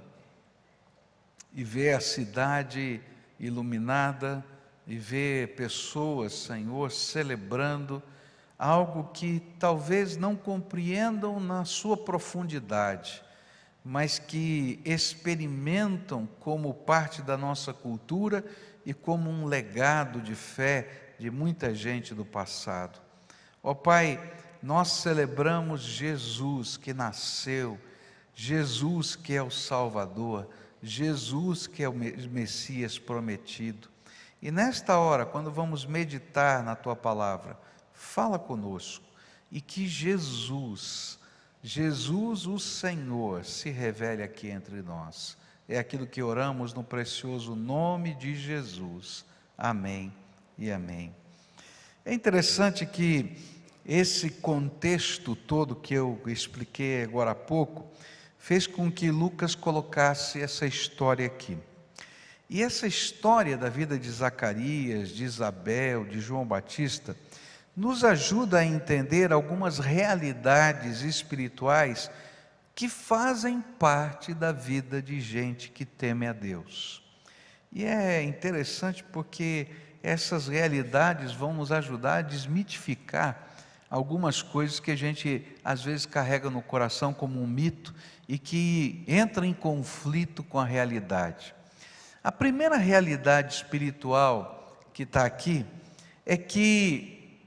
e ver a cidade iluminada, e ver pessoas, Senhor, celebrando algo que talvez não compreendam na sua profundidade, mas que experimentam como parte da nossa cultura e como um legado de fé de muita gente do passado. Ó Pai, nós celebramos Jesus que nasceu, Jesus que é o Salvador, Jesus que é o Messias prometido. E nesta hora, quando vamos meditar na Tua Palavra, fala conosco e que Jesus o Senhor se revele aqui entre nós. É aquilo que oramos no precioso nome de Jesus. Amém e amém. É interessante que esse contexto todo que eu expliquei agora há pouco fez com que Lucas colocasse essa história aqui. E essa história da vida de Zacarias, de Isabel, de João Batista, nos ajuda a entender algumas realidades espirituais que fazem parte da vida de gente que teme a Deus. E é interessante porque essas realidades vão nos ajudar a desmitificar algumas coisas que a gente às vezes carrega no coração como um mito e que entra em conflito com a realidade. A primeira realidade espiritual que está aqui é que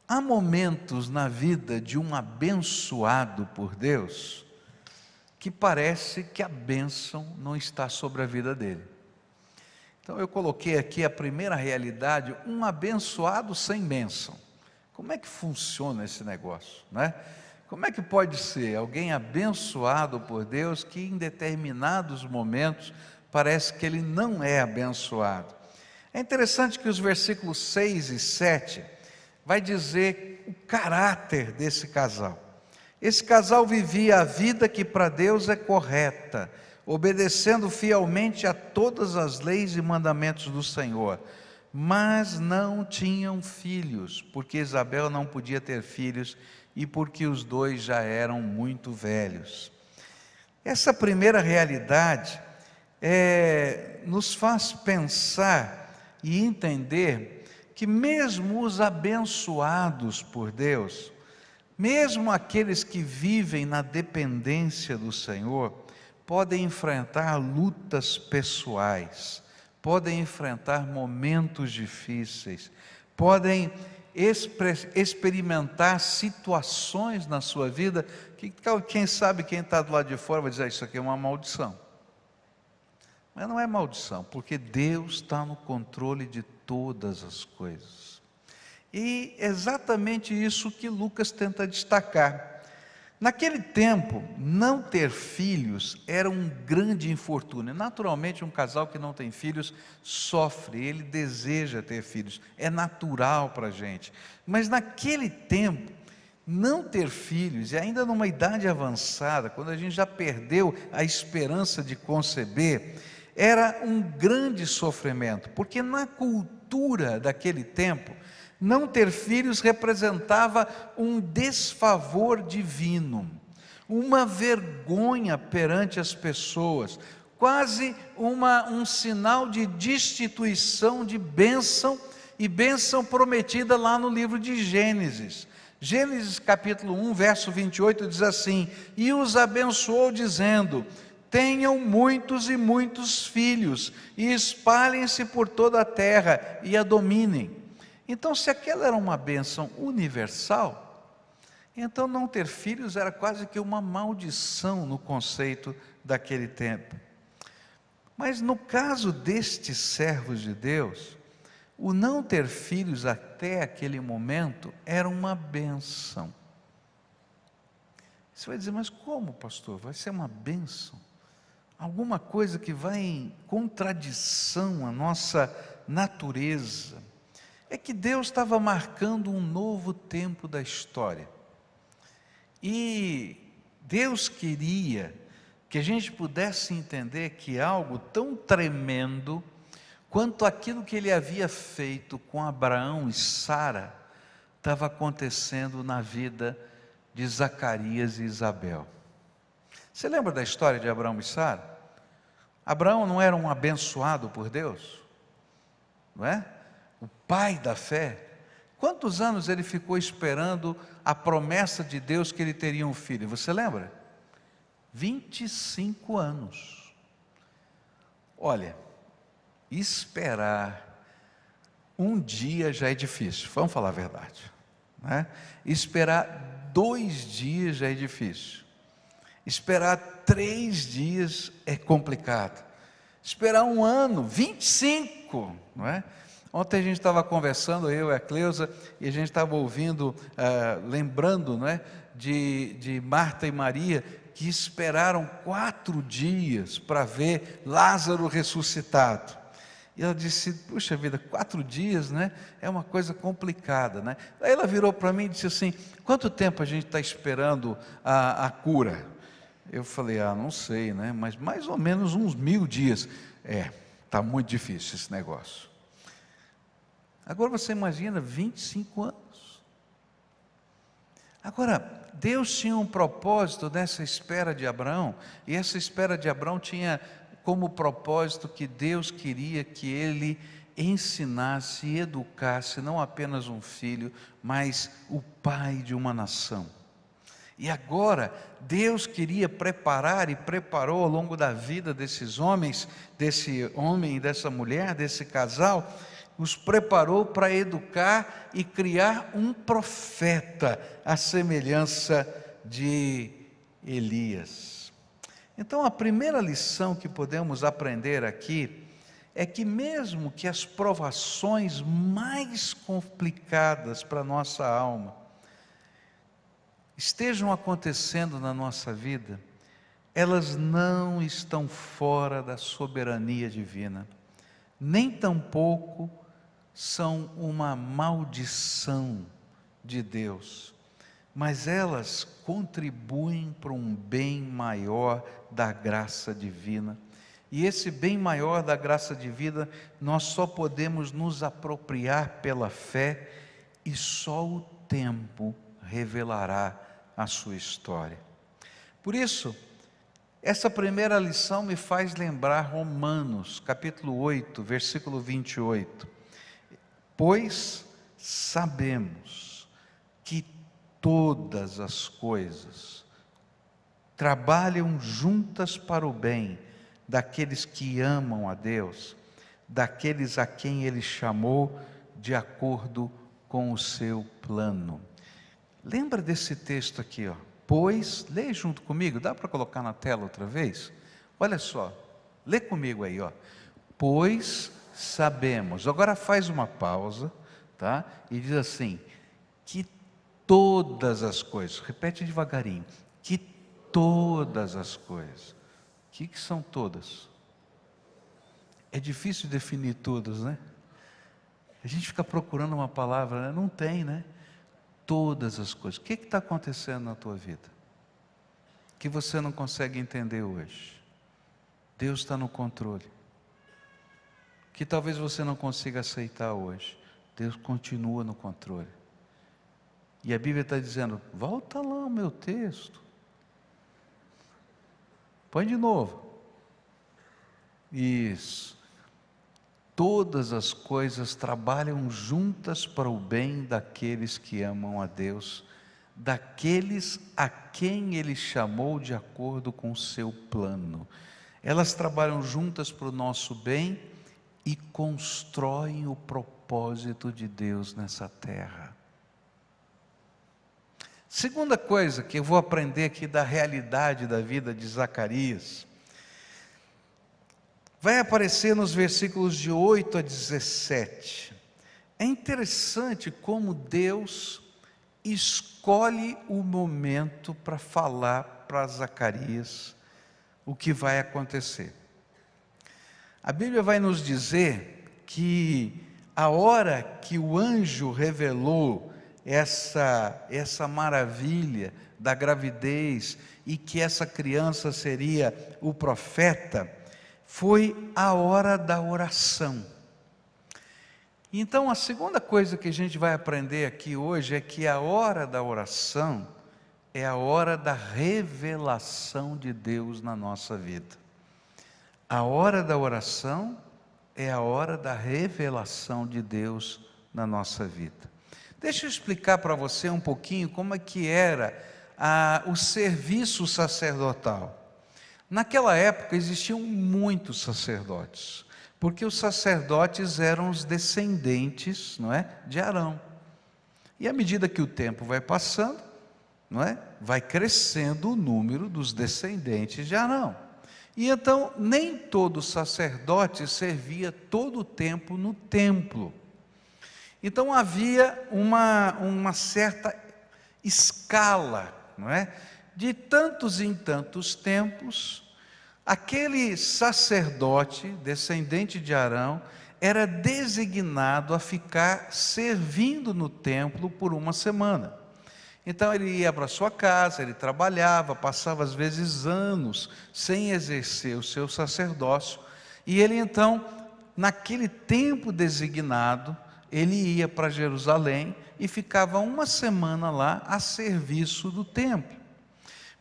há momentos na vida de um abençoado por Deus que parece que a bênção não está sobre a vida dele. Então eu coloquei aqui a primeira realidade, um abençoado sem bênção. Como é que funciona esse negócio, né? Como é que pode ser alguém abençoado por Deus que em determinados momentos parece que ele não é abençoado? É interessante que os versículos 6 e 7 vai dizer o caráter desse casal. Esse casal vivia a vida que para Deus é correta, obedecendo fielmente a todas as leis e mandamentos do Senhor, mas não tinham filhos, porque Isabel não podia ter filhos e porque os dois já eram muito velhos. Essa primeira realidade nos faz pensar e entender que mesmo os abençoados por Deus, mesmo aqueles que vivem na dependência do Senhor, podem enfrentar lutas pessoais, podem enfrentar momentos difíceis, podem experimentar situações na sua vida que quem sabe quem está do lado de fora vai dizer: isso aqui é uma maldição. Mas não é maldição, porque Deus está no controle de todas as coisas. E exatamente isso que Lucas tenta destacar. Naquele tempo, não ter filhos era um grande infortúnio. Naturalmente, um casal que não tem filhos sofre, ele deseja ter filhos, é natural para a gente. Mas naquele tempo, não ter filhos, e ainda numa idade avançada, quando a gente já perdeu a esperança de conceber, era um grande sofrimento, porque na cultura daquele tempo, não ter filhos representava um desfavor divino, uma vergonha perante as pessoas, quase um sinal de destituição de bênção, e bênção prometida lá no livro de Gênesis. Gênesis capítulo 1, verso 28 diz assim: e os abençoou dizendo: tenham muitos e muitos filhos, e espalhem-se por toda a terra, e a dominem. Então, se aquela era uma bênção universal, então não ter filhos era quase que uma maldição no conceito daquele tempo. Mas no caso destes servos de Deus, o não ter filhos até aquele momento era uma bênção. Você vai dizer: mas como, pastor? Vai ser uma bênção? Alguma coisa que vai em contradição à nossa natureza. É que Deus estava marcando um novo tempo da história. E Deus queria que a gente pudesse entender que algo tão tremendo quanto aquilo que Ele havia feito com Abraão e Sara estava acontecendo na vida de Zacarias e Isabel. Você lembra da história de Abraão e Sara? Abraão não era um abençoado por Deus? Não é? O pai da fé. Quantos anos ele ficou esperando a promessa de Deus que ele teria um filho? Você lembra? 25 anos. Olha, esperar um dia já é difícil, vamos falar a verdade, né? Esperar 2 dias já é difícil. Esperar 3 dias é complicado. Esperar 1 ano, 25, não é? Ontem a gente estava conversando, eu e a Cleusa, e a gente estava ouvindo, lembrando, não é, de Marta e Maria, que esperaram 4 dias para ver Lázaro ressuscitado. E ela disse, puxa vida, 4 dias, né? É uma coisa complicada, né? Aí ela virou para mim e disse assim, quanto tempo a gente está esperando a cura? Eu falei, não sei, né? Mas mais ou menos uns 1000 dias. Está muito difícil esse negócio. Agora você imagina 25 anos. Agora, Deus tinha um propósito nessa espera de Abraão, e essa espera de Abraão tinha como propósito que Deus queria que ele ensinasse e educasse não apenas um filho, mas o pai de uma nação. E agora, Deus queria preparar e preparou ao longo da vida desses homens, desse homem e dessa mulher, desse casal, os preparou para educar e criar um profeta, à semelhança de Elias. Então, a primeira lição que podemos aprender aqui é que mesmo que as provações mais complicadas para a nossa alma estejam acontecendo na nossa vida, elas não estão fora da soberania divina, nem tampouco são uma maldição de Deus, mas elas contribuem para um bem maior da graça divina. E esse bem maior da graça divina, nós só podemos nos apropriar pela fé, e só o tempo revelará a sua história. Por isso, essa primeira lição me faz lembrar Romanos, capítulo 8, versículo 28. Pois sabemos que todas as coisas trabalham juntas para o bem daqueles que amam a Deus, daqueles a quem Ele chamou de acordo com o seu plano. Lembra desse texto aqui, ó. Pois, lê junto comigo, dá para colocar na tela outra vez? Olha só, lê comigo aí, ó. Pois sabemos, agora faz uma pausa, tá? E diz assim, que todas as coisas, repete devagarinho, que todas as coisas, o que são todas? É difícil definir todas, né? A gente fica procurando uma palavra, né? Não tem, né? Todas as coisas. O que está acontecendo na tua vida que você não consegue entender hoje? Deus está no controle. Que talvez você não consiga aceitar hoje. Deus continua no controle. E a Bíblia está dizendo, volta lá o meu texto. Põe de novo. Isso. Todas as coisas trabalham juntas para o bem daqueles que amam a Deus, daqueles a quem Ele chamou de acordo com o seu plano. Elas trabalham juntas para o nosso bem e constroem o propósito de Deus nessa terra. Segunda coisa que eu vou aprender aqui da realidade da vida de Zacarias, vai aparecer nos versículos de 8 a 17. É interessante como Deus escolhe o momento para falar para Zacarias o que vai acontecer. A Bíblia vai nos dizer que a hora que o anjo revelou essa maravilha da gravidez e que essa criança seria o profeta, foi a hora da oração. Então, a segunda coisa que a gente vai aprender aqui hoje é que a hora da oração é a hora da revelação de Deus na nossa vida. A hora da oração é a hora da revelação de Deus na nossa vida. Deixa eu explicar para você um pouquinho como é que era o serviço sacerdotal. Naquela época existiam muitos sacerdotes, porque os sacerdotes eram os descendentes, não é, de Arão. E à medida que o tempo vai passando, não é? Vai crescendo o número dos descendentes de Arão. E então, nem todo sacerdote servia todo o tempo no templo. Então, havia uma certa escala, não é? De tantos em tantos tempos, aquele sacerdote, descendente de Arão, era designado a ficar servindo no templo por uma semana. Então ele ia para sua casa, ele trabalhava, passava às vezes anos sem exercer o seu sacerdócio, e ele então, naquele tempo designado, ele ia para Jerusalém e ficava uma semana lá a serviço do templo.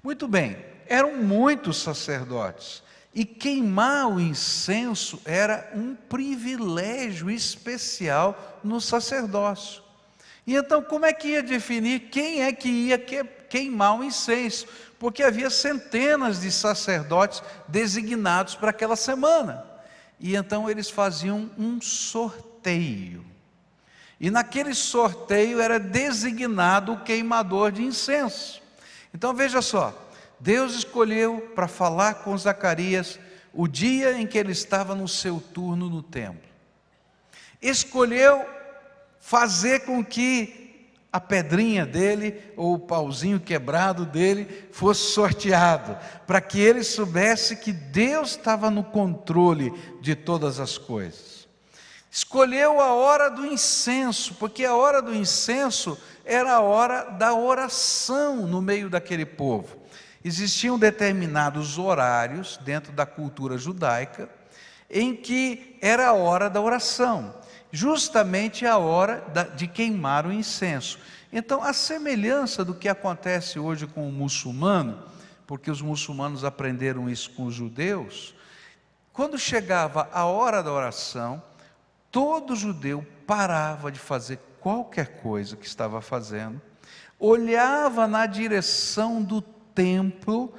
Muito bem, eram muitos sacerdotes, e queimar o incenso era um privilégio especial no sacerdócio. E então, como é que ia definir quem é que ia queimar o incenso? Porque havia centenas de sacerdotes designados para aquela semana. E então eles faziam um sorteio. E naquele sorteio era designado o queimador de incenso. Então veja só, Deus escolheu para falar com Zacarias o dia em que ele estava no seu turno no templo. Escolheu fazer com que a pedrinha dele, ou o pauzinho quebrado dele, fosse sorteado, para que ele soubesse que Deus estava no controle de todas as coisas. Escolheu a hora do incenso, porque a hora do incenso era a hora da oração no meio daquele povo. Existiam determinados horários dentro da cultura judaica, em que era a hora da oração, justamente a hora de queimar o incenso. Então, a semelhança do que acontece hoje com o muçulmano, porque os muçulmanos aprenderam isso com os judeus, quando chegava a hora da oração, todo judeu parava de fazer qualquer coisa que estava fazendo, olhava na direção do templo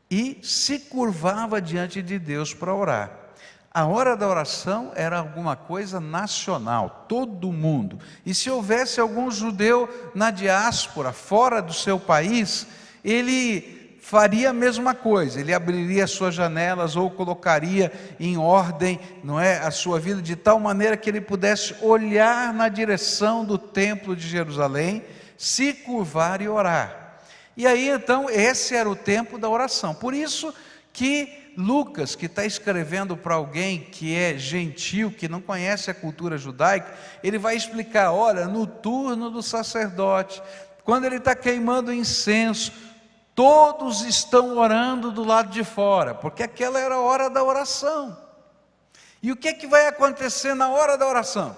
e se curvava diante de Deus para orar. A hora da oração era alguma coisa nacional, todo mundo. E se houvesse algum judeu na diáspora, fora do seu país, ele faria a mesma coisa. Ele abriria suas janelas ou colocaria em ordem, não é, a sua vida de tal maneira que ele pudesse olhar na direção do templo de Jerusalém, se curvar e orar. E aí então esse era o tempo da oração. Por isso que Lucas, que está escrevendo para alguém que é gentil, que não conhece a cultura judaica, ele vai explicar, olha, no turno do sacerdote, quando ele está queimando incenso, todos estão orando do lado de fora, porque aquela era a hora da oração. E o que é que vai acontecer na hora da oração?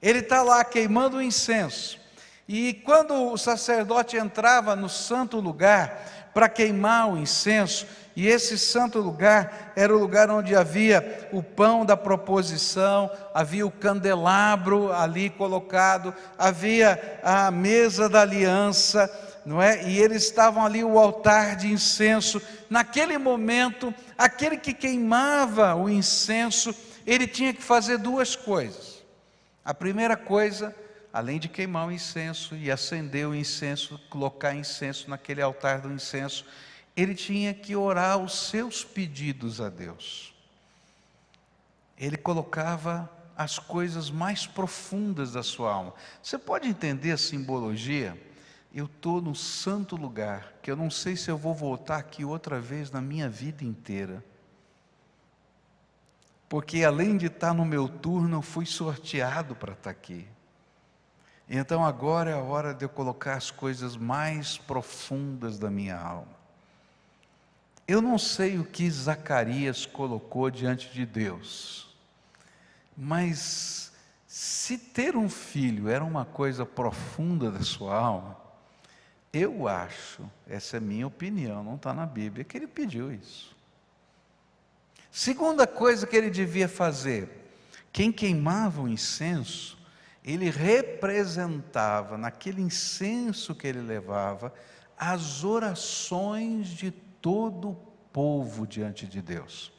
Ele está lá queimando o incenso, e quando o sacerdote entrava no santo lugar para queimar o incenso, e esse santo lugar era o lugar onde havia o pão da proposição, havia o candelabro ali colocado, havia a mesa da aliança, não é? E eles estavam ali, o altar de incenso. Naquele momento, aquele que queimava o incenso, ele tinha que fazer duas coisas. A primeira coisa, além de queimar o incenso e acender o incenso, colocar incenso naquele altar do incenso, ele tinha que orar os seus pedidos a Deus. Ele colocava as coisas mais profundas da sua alma. Você pode entender a simbologia? Eu estou no santo lugar, que eu não sei se eu vou voltar aqui outra vez na minha vida inteira. Porque além de estar no meu turno, eu fui sorteado para estar aqui. Então agora é a hora de eu colocar as coisas mais profundas da minha alma. Eu não sei o que Zacarias colocou diante de Deus, mas se ter um filho era uma coisa profunda da sua alma, eu acho, essa é minha opinião, não está na Bíblia, que ele pediu isso. Segunda coisa que ele devia fazer, quem queimava o incenso, ele representava naquele incenso que ele levava as orações de todo o povo diante de Deus.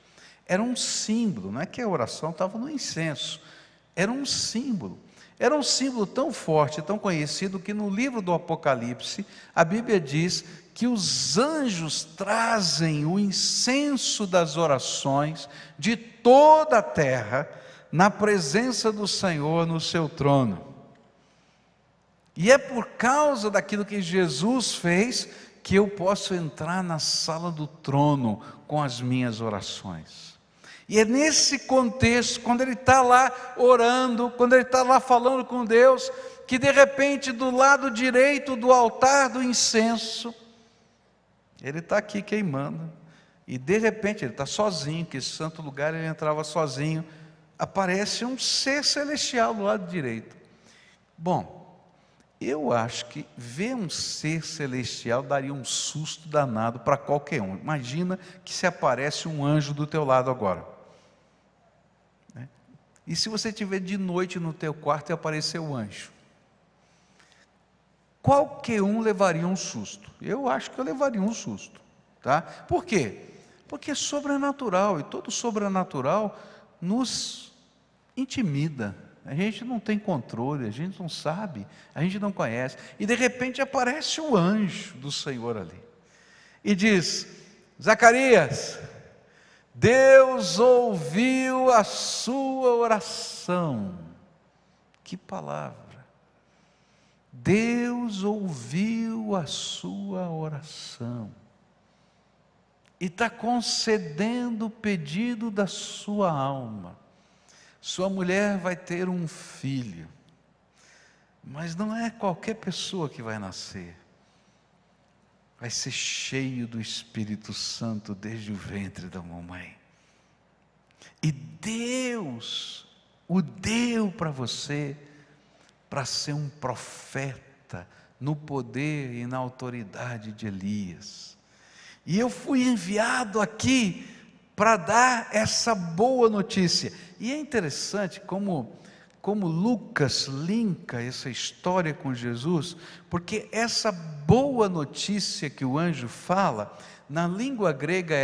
Era um símbolo, não é que a oração estava no incenso, era um símbolo. Era um símbolo tão forte, tão conhecido, que no livro do Apocalipse, a Bíblia diz que os anjos trazem o incenso das orações de toda a terra na presença do Senhor no seu trono. E é por causa daquilo que Jesus fez que eu posso entrar na sala do trono com as minhas orações. E é nesse contexto, quando ele está lá orando, quando ele está lá falando com Deus, que de repente do lado direito do altar do incenso, ele está aqui queimando, e de repente ele está sozinho, que esse santo lugar ele entrava sozinho, aparece um ser celestial do lado direito. Bom, eu acho que ver um ser celestial daria um susto danado para qualquer um. Imagina que se aparece um anjo do teu lado agora. E se você estiver de noite no teu quarto e aparecer o anjo? Qualquer um levaria um susto. Eu acho que eu levaria um susto. Tá? Por quê? Porque é sobrenatural, e todo sobrenatural nos intimida. A gente não tem controle, a gente não sabe, a gente não conhece. E de repente aparece o anjo do Senhor ali. E diz: Zacarias, Deus ouviu a sua oração. Que palavra! Deus ouviu a sua oração. E está concedendo o pedido da sua alma. Sua mulher vai ter um filho, mas não é qualquer pessoa que vai nascer. Vai ser cheio do Espírito Santo desde o ventre da mamãe. E Deus o deu para você, para ser um profeta, no poder e na autoridade de Elias. E eu fui enviado aqui para dar essa boa notícia. E é interessante como Lucas linka essa história com Jesus, porque essa boa notícia que o anjo fala, na língua grega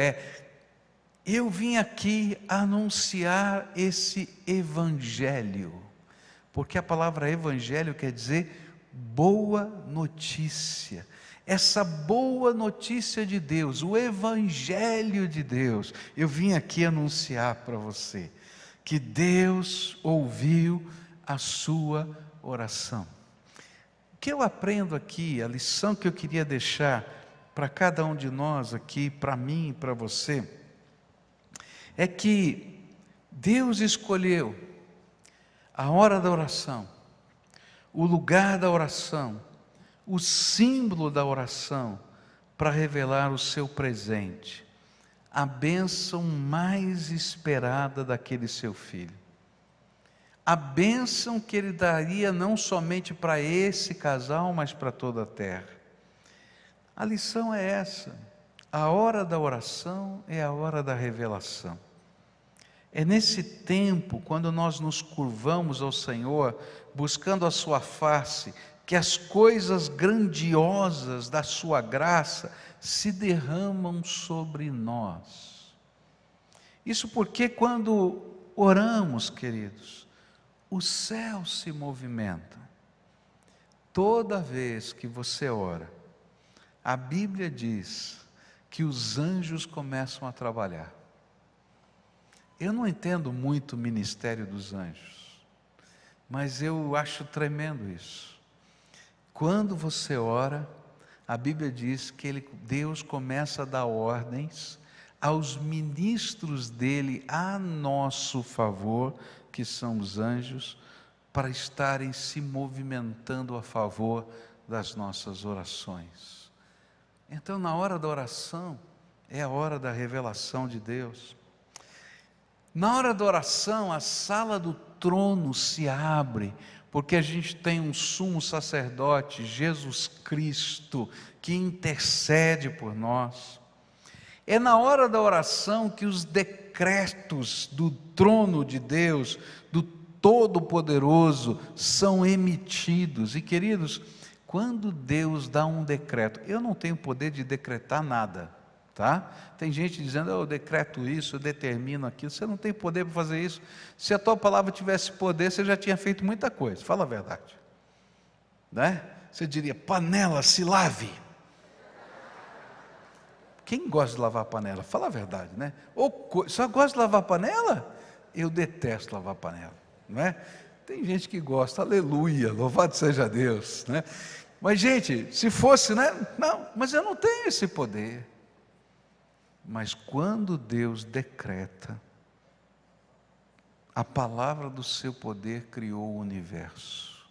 eu vim aqui anunciar esse evangelho, porque a palavra evangelho quer dizer boa notícia. Essa boa notícia de Deus, o evangelho de Deus, eu vim aqui anunciar para você, que Deus ouviu a sua oração. O que eu aprendo aqui, a lição que eu queria deixar para cada um de nós aqui, para mim e para você, é que Deus escolheu a hora da oração, o lugar da oração, o símbolo da oração, para revelar o seu presente, a bênção mais esperada daquele seu filho, a bênção que ele daria não somente para esse casal, mas para toda a terra. A lição é essa: a hora da oração é a hora da revelação. É nesse tempo, quando nós nos curvamos ao Senhor, buscando a sua face, que as coisas grandiosas da sua graça se derramam sobre nós. Isso porque quando oramos, queridos, o céu se movimenta. Toda vez que você ora, a Bíblia diz que os anjos começam a trabalhar. Eu não entendo muito o ministério dos anjos, mas eu acho tremendo isso. Quando você ora, a Bíblia diz que Deus começa a dar ordens aos ministros dele a nosso favor, que são os anjos, para estarem se movimentando a favor das nossas orações. Então, na hora da oração, é a hora da revelação de Deus. Na hora da oração, a sala do trono se abre, porque a gente tem um sumo sacerdote, Jesus Cristo, que intercede por nós. É na hora da oração que os decretos do trono de Deus, do Todo-Poderoso, são emitidos. E queridos, quando Deus dá um decreto, eu não tenho poder de decretar nada, tá? Tem gente dizendo, eu decreto isso, eu determino aquilo. Você não tem poder para fazer isso. Se a tua palavra tivesse poder, você já tinha feito muita coisa. Fala a verdade, né? Você diria, panela, se lave. Quem gosta de lavar panela? Fala a verdade, né? Só gosta de lavar panela? Eu detesto lavar panela, não é? Tem gente que gosta, aleluia, louvado seja Deus, né? Mas, gente, se fosse, né? Não, mas eu não tenho esse poder. Mas quando Deus decreta, a palavra do seu poder criou o universo.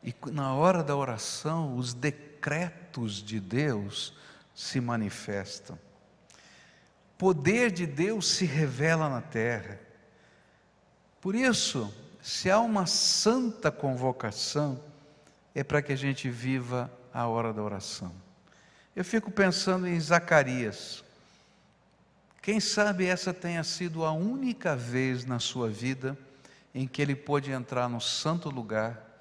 E na hora da oração, os decretos de Deus se manifestam. O poder de Deus se revela na terra. Por isso, se há uma santa convocação, é para que a gente viva a hora da oração. Eu fico pensando em Zacarias. Quem sabe essa tenha sido a única vez na sua vida em que ele pôde entrar no santo lugar,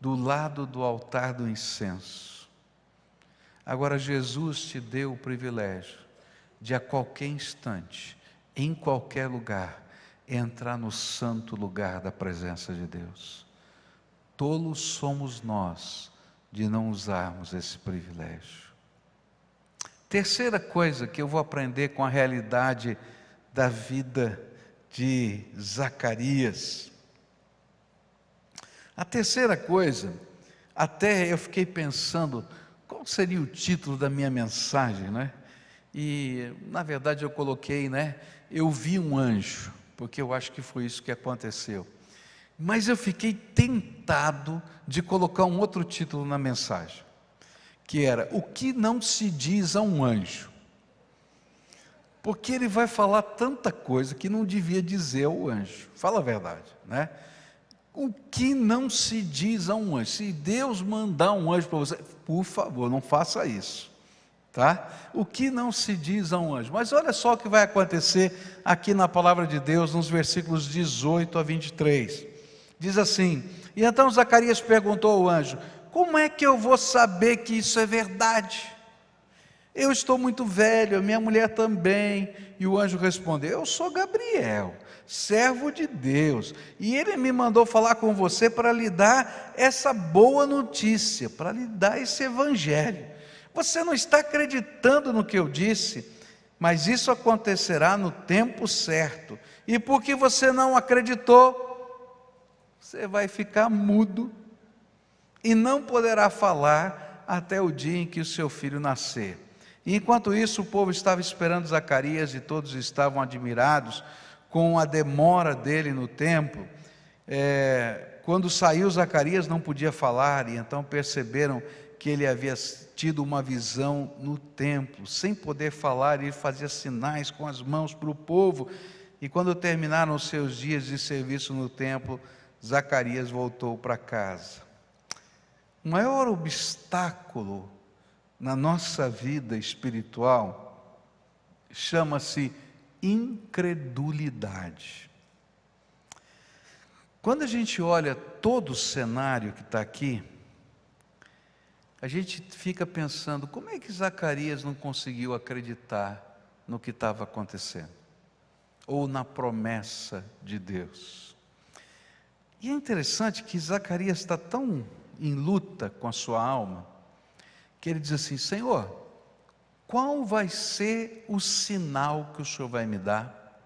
do lado do altar do incenso. Agora Jesus te deu o privilégio de a qualquer instante, em qualquer lugar, entrar no santo lugar da presença de Deus. Tolos somos nós de não usarmos esse privilégio. Terceira coisa que eu vou aprender com a realidade da vida de Zacarias. A terceira coisa, até eu fiquei pensando, qual seria o título da minha mensagem, né? E, na verdade, eu coloquei, né? Eu vi um anjo, porque eu acho que foi isso que aconteceu. Mas eu fiquei tentado de colocar um outro título na mensagem, que era, o que não se diz a um anjo? Porque ele vai falar tanta coisa que não devia dizer ao anjo. Fala a verdade, né? O que não se diz a um anjo? Se Deus mandar um anjo para você, por favor, não faça isso, tá? O que não se diz a um anjo? Mas olha só o que vai acontecer aqui na palavra de Deus, nos versículos 18 a 23. Diz assim, e então Zacarias perguntou ao anjo, como é que eu vou saber que isso é verdade? Eu estou muito velho, a minha mulher também. E o anjo respondeu, eu sou Gabriel, servo de Deus, e ele me mandou falar com você para lhe dar essa boa notícia, para lhe dar esse evangelho. Você não está acreditando no que eu disse, mas isso acontecerá no tempo certo, e porque você não acreditou, você vai ficar mudo, e não poderá falar até o dia em que o seu filho nascer. E enquanto isso, o povo estava esperando Zacarias, e todos estavam admirados com a demora dele no templo. Quando saiu Zacarias não podia falar, e então perceberam que ele havia tido uma visão no templo, sem poder falar, ele fazia sinais com as mãos para o povo, e quando terminaram os seus dias de serviço no templo, Zacarias voltou para casa. O maior obstáculo na nossa vida espiritual chama-se incredulidade. Quando a gente olha todo o cenário que está aqui, a gente fica pensando, como é que Zacarias não conseguiu acreditar no que estava acontecendo? Ou na promessa de Deus? E é interessante que Zacarias está tão em luta com a sua alma, que ele diz assim, Senhor, qual vai ser o sinal que o Senhor vai me dar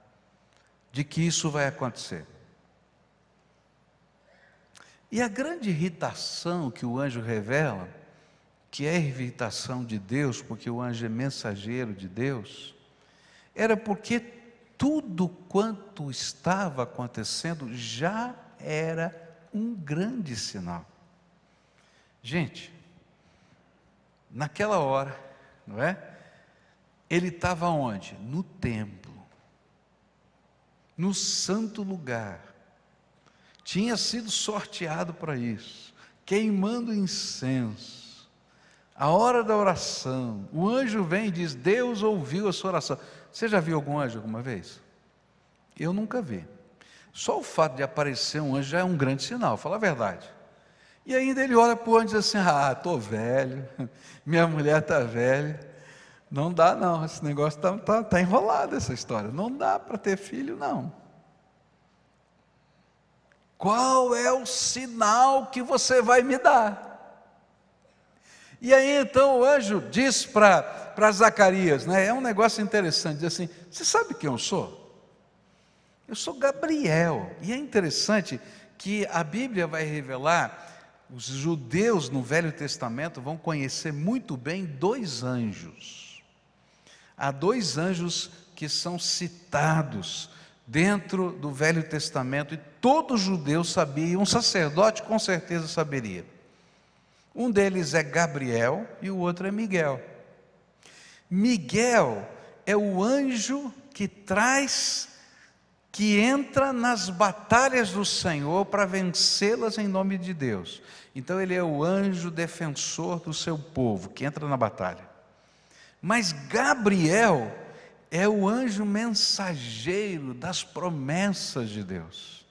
de que isso vai acontecer? E a grande irritação que o anjo revela, que é a irritação de Deus, porque o anjo é mensageiro de Deus, era porque tudo quanto estava acontecendo já era um grande sinal. Gente, naquela hora, não é? Ele estava onde? No templo, no santo lugar, tinha sido sorteado para isso, queimando incenso, a hora da oração, o anjo vem e diz, Deus ouviu a sua oração. Você já viu algum anjo alguma vez? Eu nunca vi. Só o fato de aparecer um anjo já é um grande sinal, fala a verdade. E ainda ele olha para o anjo e diz assim, estou velho, minha mulher está velha, Não dá não, esse negócio tá enrolado, essa história. Não dá para ter filho, não. Qual é o sinal que você vai me dar? E aí então o anjo diz para Zacarias, né? É um negócio interessante, diz assim: você sabe quem eu sou? Eu sou Gabriel. E é interessante que a Bíblia vai revelar, os judeus no Velho Testamento vão conhecer muito bem dois anjos. Há dois anjos que são citados dentro do Velho Testamento, e todo judeu sabia, um sacerdote com certeza saberia. Um deles é Gabriel e o outro é Miguel. Miguel é o anjo que entra nas batalhas do Senhor para vencê-las em nome de Deus. Então ele é o anjo defensor do seu povo, que entra na batalha. Mas Gabriel é o anjo mensageiro das promessas de Deus.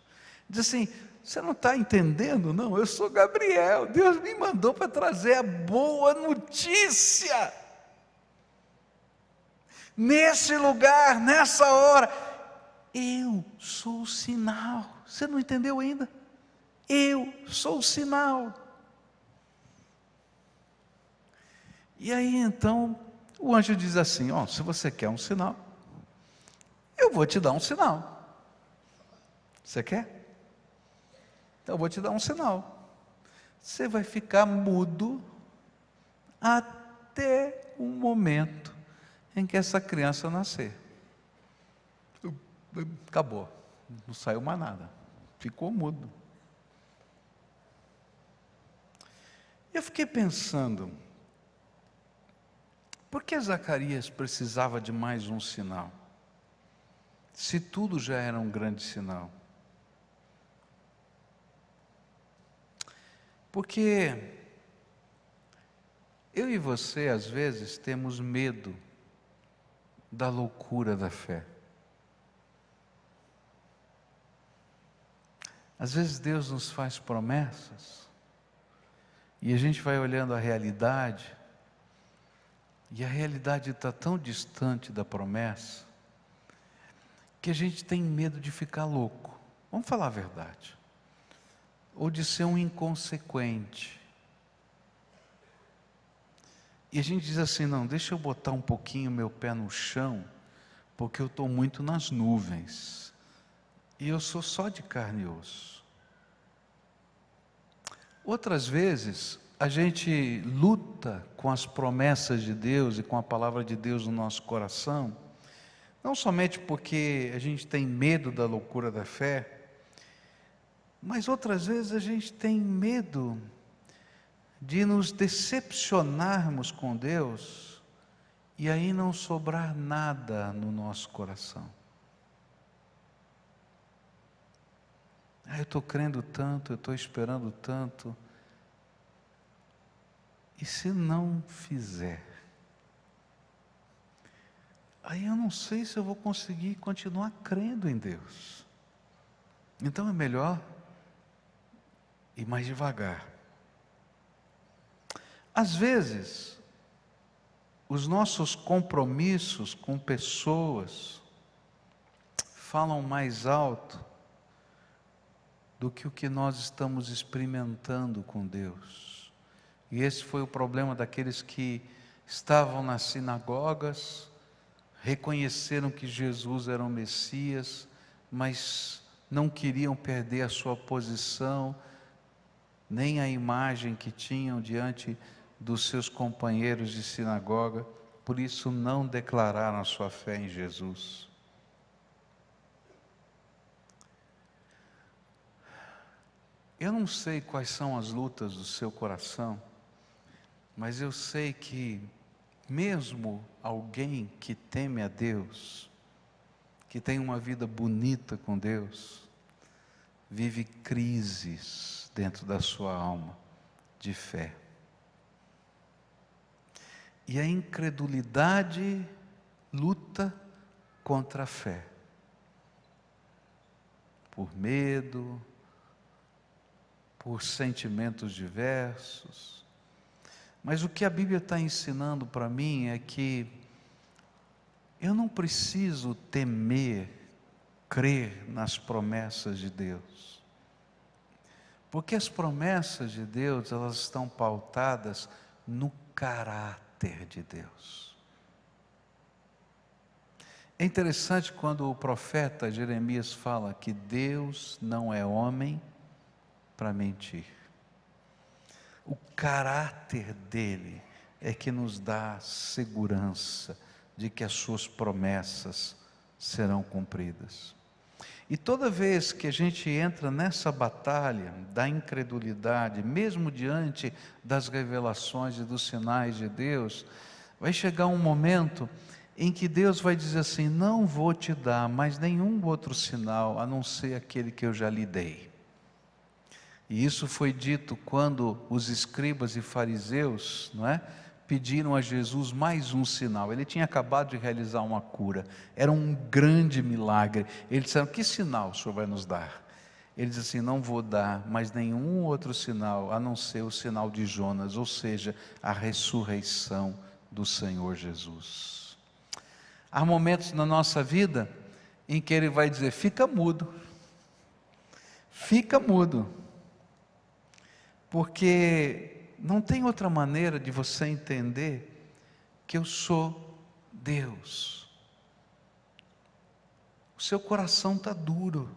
Diz assim: você não está entendendo, não? Eu sou Gabriel, Deus me mandou para trazer a boa notícia. Nesse lugar, nessa hora, eu sou o sinal. Você não entendeu ainda? Eu sou o sinal. E aí então, o anjo diz assim: ó, se você quer um sinal, eu vou te dar um sinal. Você quer? Então eu vou te dar um sinal. Você vai ficar mudo até o momento em que essa criança nascer. Acabou, não saiu mais nada, ficou mudo. Eu fiquei pensando, por que Zacarias precisava de mais um sinal? Se tudo já era um grande sinal. Porque eu e você, às vezes, temos medo da loucura da fé. Às vezes Deus nos faz promessas, e a gente vai olhando a realidade, e a realidade está tão distante da promessa, que a gente tem medo de ficar louco. Vamos falar a verdade. Ou de ser um inconsequente. E a gente diz assim: não, deixa eu botar um pouquinho meu pé no chão, porque eu estou muito nas nuvens, e eu sou só de carne e osso. Outras vezes, a gente luta com as promessas de Deus e com a palavra de Deus no nosso coração, não somente porque a gente tem medo da loucura da fé, mas outras vezes a gente tem medo de nos decepcionarmos com Deus e aí não sobrar nada no nosso coração. Eu estou crendo tanto, eu estou esperando tanto, e se não fizer? Aí eu não sei se eu vou conseguir continuar crendo em Deus. Então é melhor ir mais devagar. Às vezes, os nossos compromissos com pessoas falam mais alto do que o que nós estamos experimentando com Deus. E esse foi o problema daqueles que estavam nas sinagogas, reconheceram que Jesus era o Messias, mas não queriam perder a sua posição, nem a imagem que tinham diante dos seus companheiros de sinagoga, por isso não declararam a sua fé em Jesus. Eu não sei quais são as lutas do seu coração, mas eu sei que mesmo alguém que teme a Deus, que tem uma vida bonita com Deus, vive crises dentro da sua alma de fé. E a incredulidade luta contra a fé, por medo, por sentimentos diversos. Mas o que a Bíblia está ensinando para mim é que eu não preciso temer, crer nas promessas de Deus. Porque as promessas de Deus, elas estão pautadas no caráter de Deus. É interessante quando o profeta Jeremias fala que Deus não é homem para mentir. O caráter dele é que nos dá segurança de que as suas promessas serão cumpridas. E toda vez que a gente entra nessa batalha da incredulidade, mesmo diante das revelações e dos sinais de Deus, vai chegar um momento em que Deus vai dizer assim: não vou te dar mais nenhum outro sinal a não ser aquele que eu já lhe dei. E isso foi dito quando os escribas e fariseus, não é, pediram a Jesus mais um sinal. Ele tinha acabado de realizar uma cura, era um grande milagre. Eles disseram: que sinal o Senhor vai nos dar? Ele diz assim: não vou dar mais nenhum outro sinal a não ser o sinal de Jonas, ou seja, a ressurreição do Senhor Jesus. Há momentos na nossa vida em que Ele vai dizer: fica mudo, porque não tem outra maneira de você entender que eu sou Deus. O seu coração está duro,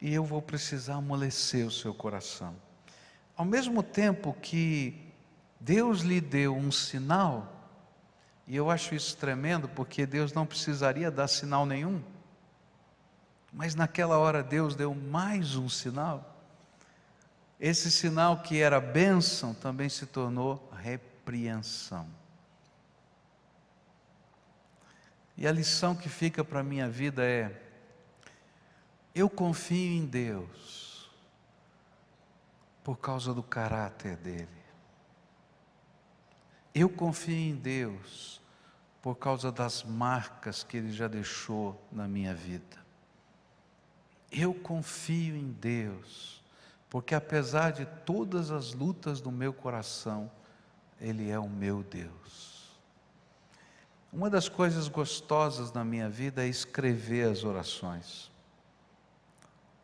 e eu vou precisar amolecer o seu coração. Ao mesmo tempo que Deus lhe deu um sinal, e eu acho isso tremendo, porque Deus não precisaria dar sinal nenhum, mas naquela hora Deus deu mais um sinal. Esse sinal que era bênção também se tornou repreensão. E a lição que fica para a minha vida é: eu confio em Deus por causa do caráter dele. Eu confio em Deus por causa das marcas que Ele já deixou na minha vida. Eu confio em Deus porque, apesar de todas as lutas do meu coração, Ele é o meu Deus. Uma das coisas gostosas na minha vida é escrever as orações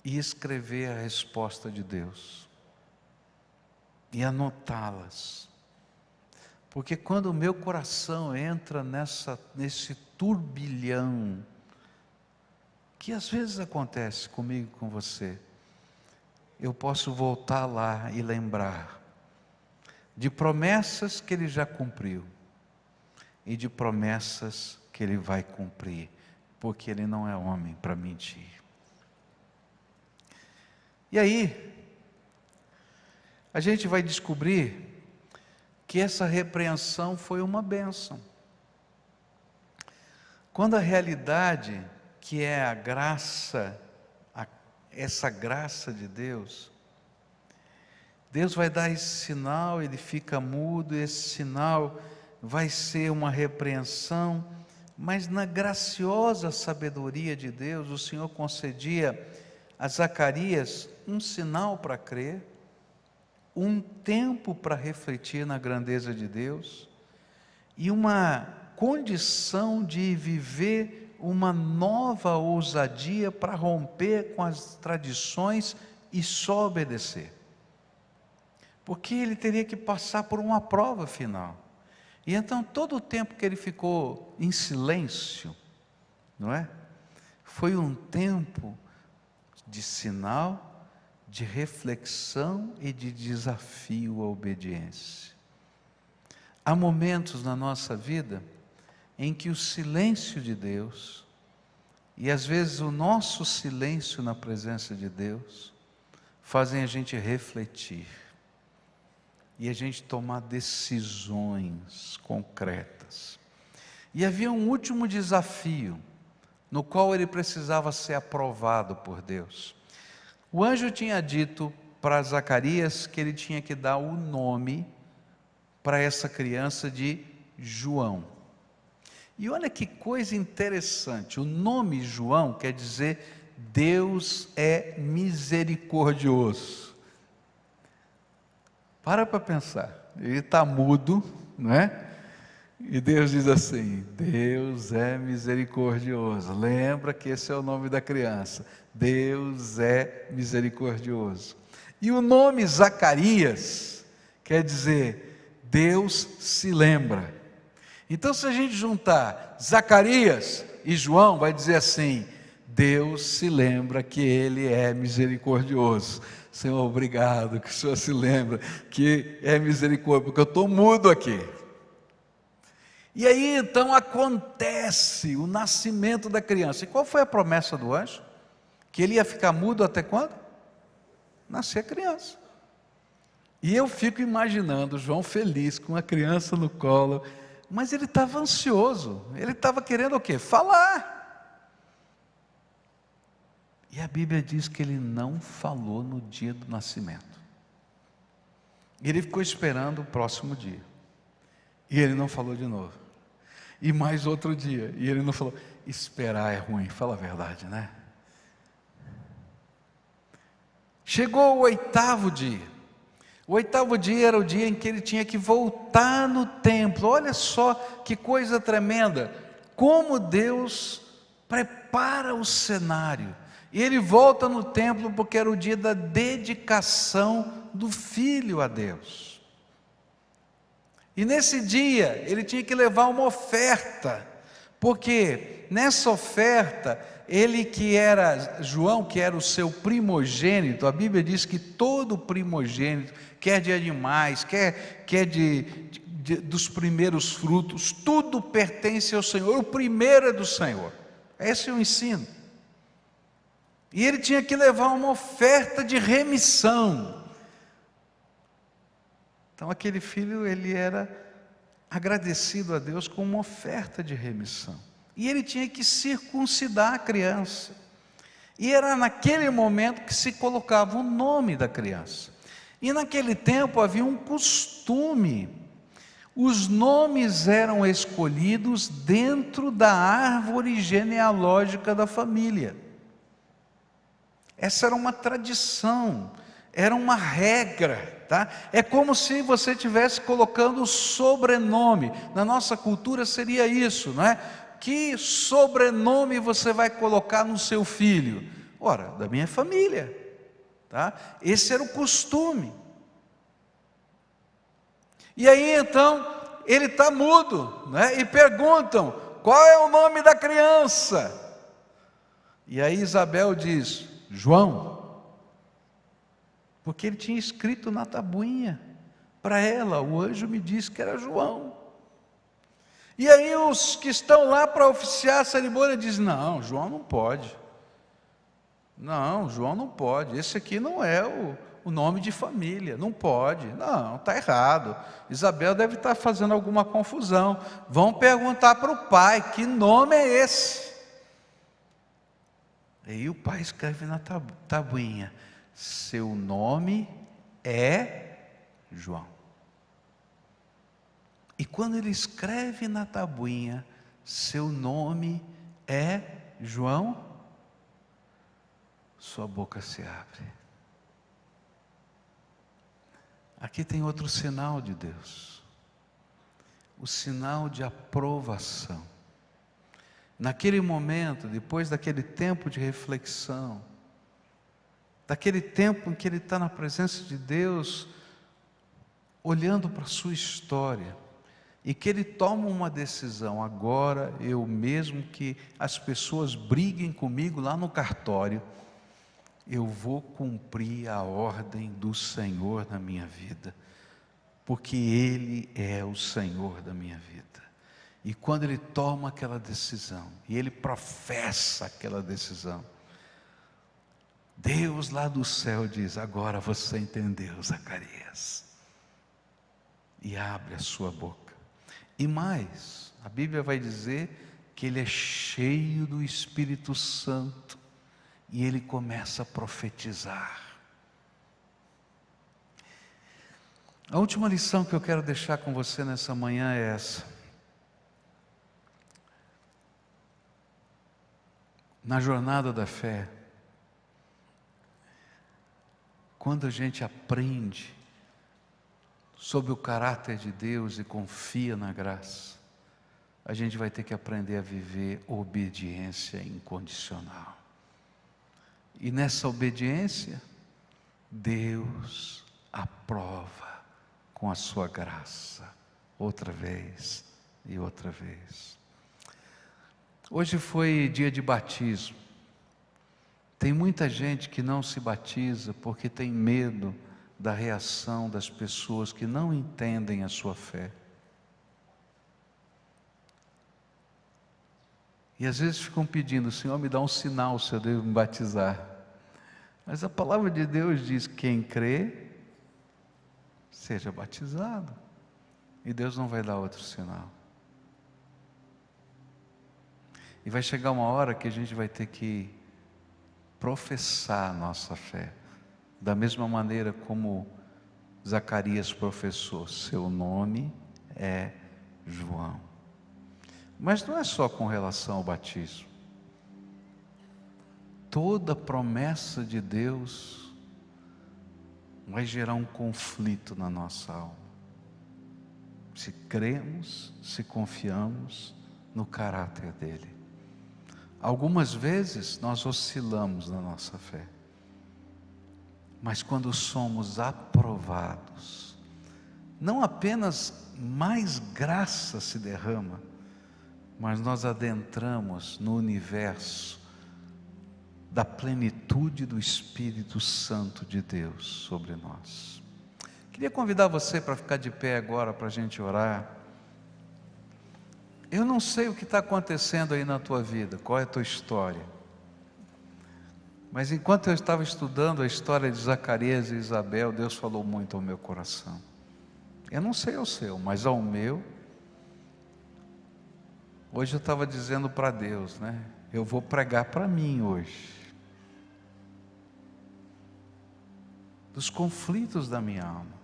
e escrever a resposta de Deus e anotá-las. Porque quando o meu coração entra nesse turbilhão, que às vezes acontece comigo e com você, eu posso voltar lá e lembrar de promessas que Ele já cumpriu e de promessas que Ele vai cumprir, porque Ele não é homem para mentir. E aí, a gente vai descobrir que essa repreensão foi uma bênção. Quando a realidade, que é a graça, essa graça de Deus, Deus vai dar esse sinal, ele fica mudo, esse sinal vai ser uma repreensão, mas na graciosa sabedoria de Deus, o Senhor concedia a Zacarias um sinal para crer, um tempo para refletir na grandeza de Deus, e uma condição de viver uma nova ousadia para romper com as tradições e só obedecer. Porque ele teria que passar por uma prova final. E então todo o tempo que ele ficou em silêncio, não é? Foi um tempo de sinal, de reflexão e de desafio à obediência. Há momentos na nossa vida em que o silêncio de Deus, e às vezes o nosso silêncio na presença de Deus, fazem a gente refletir, e a gente tomar decisões concretas. E havia um último desafio, no qual ele precisava ser aprovado por Deus. O anjo tinha dito para Zacarias que ele tinha que dar o nome para essa criança de João. E olha que coisa interessante, o nome João quer dizer Deus é misericordioso. Para pensar, ele está mudo, não é? E Deus diz assim: Deus é misericordioso. Lembra que esse é o nome da criança. Deus é misericordioso. E o nome Zacarias quer dizer Deus se lembra. Então, se a gente juntar Zacarias e João, vai dizer assim: Deus se lembra que Ele é misericordioso. Senhor, obrigado que o Senhor se lembra que é misericórdia, porque eu estou mudo aqui. E aí então acontece o nascimento da criança. E qual foi a promessa do anjo? Que ele ia ficar mudo até quando? Nascer a criança. E eu fico imaginando João feliz com a criança no colo, mas ele estava ansioso, ele estava querendo o quê? Falar. E a Bíblia diz que ele não falou no dia do nascimento. Ele ficou esperando o próximo dia. E ele não falou de novo. E mais outro dia. E ele não falou. Esperar é ruim, fala a verdade, né? Chegou o 8º dia. O 8º dia era o dia em que ele tinha que voltar no templo. Olha só que coisa tremenda. Como Deus prepara o cenário. E ele volta no templo porque era o dia da dedicação do filho a Deus. E nesse dia ele tinha que levar uma oferta, porque nessa oferta, ele que era, João que era o seu primogênito, a Bíblia diz que todo primogênito, quer de animais, quer dos primeiros frutos, tudo pertence ao Senhor, o primeiro é do Senhor. Esse é o ensino. E ele tinha que levar uma oferta de remissão. Então aquele filho, ele era agradecido a Deus com uma oferta de remissão. E ele tinha que circuncidar a criança. E era naquele momento que se colocava o nome da criança. E naquele tempo havia um costume. Os nomes eram escolhidos dentro da árvore genealógica da família. Essa era uma tradição, era uma regra, tá? É como se você estivesse colocando o sobrenome. Na nossa cultura seria isso, não é? Que sobrenome você vai colocar no seu filho? Ora, da minha família, tá? Esse era o costume. E aí então, ele está mudo, né? E perguntam, qual é o nome da criança? E aí Isabel diz, João, porque ele tinha escrito na tabuinha para ela, o anjo me disse que era João. E aí os que estão lá para oficiar a cerimônia dizem, não, João não pode. Não, João não pode, esse aqui não é o nome de família, não pode, não, está errado. Isabel deve estar fazendo alguma confusão. Vão perguntar para o pai, que nome é esse? Aí o pai escreve na tabuinha, seu nome é João. E quando ele escreve na tabuinha, seu nome é João, sua boca se abre. Aqui tem outro sinal de Deus, o sinal de aprovação. Naquele momento, depois daquele tempo de reflexão, daquele tempo em que ele está na presença de Deus, olhando para a sua história, e que ele toma uma decisão, agora eu mesmo que as pessoas briguem comigo lá no cartório, eu vou cumprir a ordem do Senhor na minha vida, porque Ele é o Senhor da minha vida. E quando ele toma aquela decisão, e ele professa aquela decisão, Deus lá do céu diz, agora você entendeu, Zacarias. E abre a sua boca. E mais, a Bíblia vai dizer que ele é cheio do Espírito Santo, e ele começa a profetizar. A última lição que eu quero deixar com você nessa manhã é essa. Na jornada da fé, quando a gente aprende sobre o caráter de Deus e confia na graça, a gente vai ter que aprender a viver obediência incondicional. E nessa obediência, Deus aprova com a sua graça, outra vez e outra vez. Hoje foi dia de batismo. Tem muita gente que não se batiza porque tem medo da reação das pessoas que não entendem a sua fé. E às vezes ficam pedindo: Senhor, me dá um sinal se eu devo me batizar. Mas a palavra de Deus diz: quem crê, seja batizado. E Deus não vai dar outro sinal. E vai chegar uma hora que a gente vai ter que professar a nossa fé, da mesma maneira como Zacarias professou: seu nome é João. Mas não é só com relação ao batismo. Toda promessa de Deus vai gerar um conflito na nossa alma. Se cremos, se confiamos no caráter dele. Algumas vezes nós oscilamos na nossa fé. Mas quando somos aprovados, não apenas mais graça se derrama, mas nós adentramos no universo da plenitude do Espírito Santo de Deus sobre nós. Queria convidar você para ficar de pé agora para a gente orar. Eu não sei o que está acontecendo aí na tua vida, qual é a tua história. Mas enquanto eu estava estudando a história de Zacarias e Isabel, Deus falou muito ao meu coração. Eu não sei ao seu, mas ao meu. Hoje eu estava dizendo para Deus, né? Eu vou pregar para mim hoje. Dos conflitos da minha alma.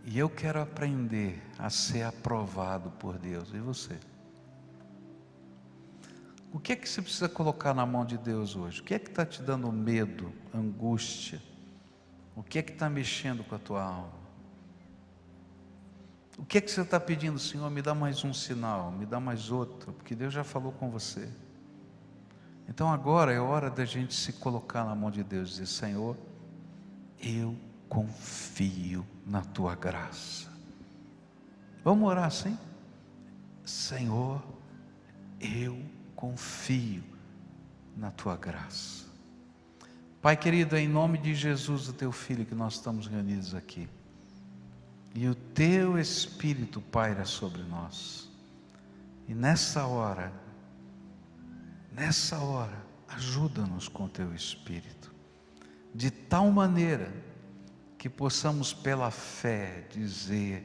E eu quero aprender a ser aprovado por Deus. E você? O que é que você precisa colocar na mão de Deus hoje? O que é que está te dando medo, angústia? O que é que está mexendo com a tua alma? O que é que você está pedindo? Senhor, me dá mais um sinal, me dá mais outro, porque Deus já falou com você. Então agora é hora da gente se colocar na mão de Deus e dizer: Senhor, eu confio na tua graça. Vamos orar assim? Senhor, eu confio na tua graça. Pai querido, é em nome de Jesus, o teu Filho, que nós estamos reunidos aqui. E o teu Espírito paira sobre nós. E nessa hora, ajuda-nos com o teu Espírito, de tal maneira que possamos pela fé dizer: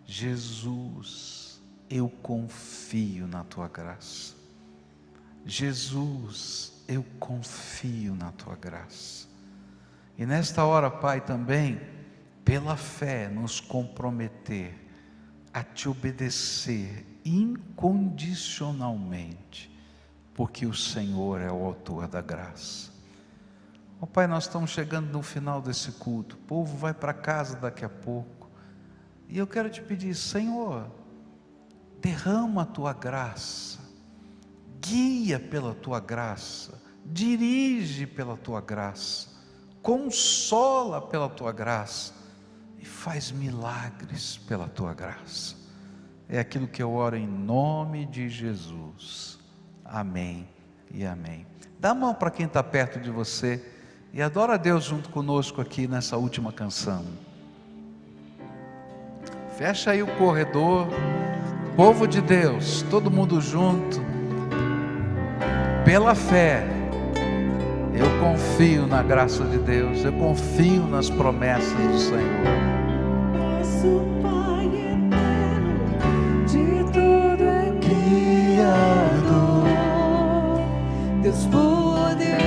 Jesus, eu confio na tua graça. Jesus, eu confio na tua graça. E nesta hora, Pai, também, pela fé, nos comprometer a te obedecer incondicionalmente, porque o Senhor é o autor da graça. Ó Pai, nós estamos chegando no final desse culto, o povo vai para casa daqui a pouco, e eu quero te pedir: Senhor, derrama a tua graça, guia pela tua graça, dirige pela tua graça, consola pela tua graça, e faz milagres pela tua graça. É aquilo que eu oro em nome de Jesus. Amém e amém. Dá a mão para quem está perto de você e adora a Deus junto conosco aqui nessa última canção. Fecha aí o corredor, povo de Deus, todo mundo junto. Pela fé, eu confio na graça de Deus, eu confio nas promessas do Senhor. Nosso Pai eterno, de tudo é Criador, Deus poderoso,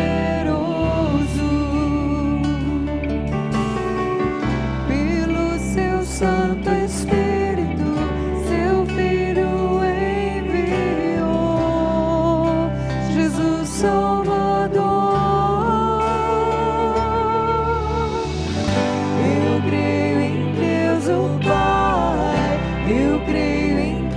pelo seu Santo Espírito, seu Filho enviou, Jesus Salvador. Eu creio em Deus o Pai, eu creio em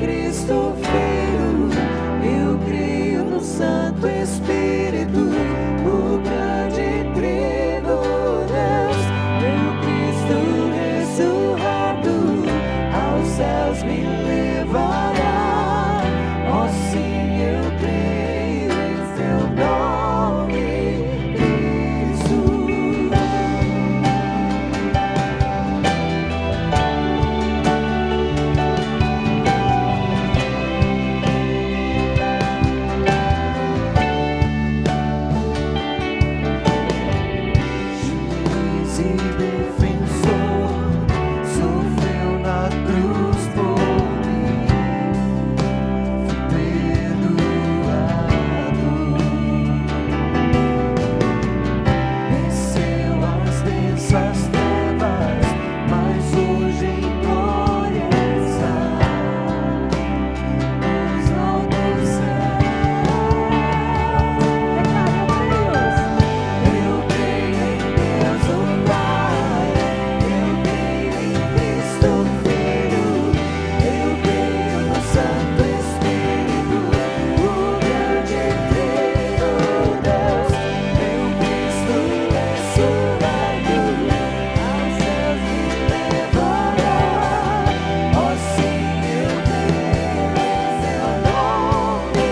céus me levará. Oh, sim, eu creio em seu nome, Cristo. Juiz e defensor, sofreu na cruz por mim, fui perdoado. Venceu as densas trevas, mas hoje em glória está nos altos céus. Eu creio em Deus o Pai, eu creio em Cristo Filho, eu creio no Santo Espírito, o grande Trino Deus, meu Cristo ressurreto, aos céus me levará. Oh, sim, eu creio em seu nome,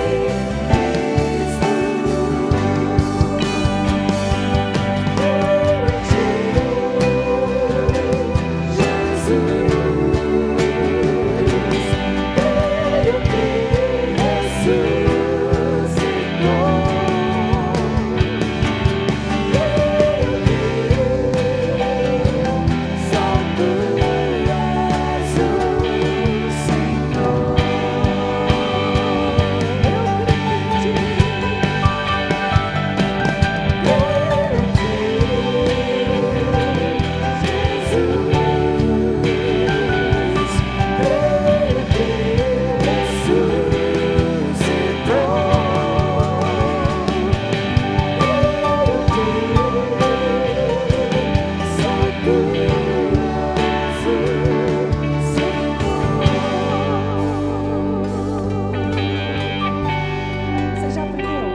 Você já aprendeu?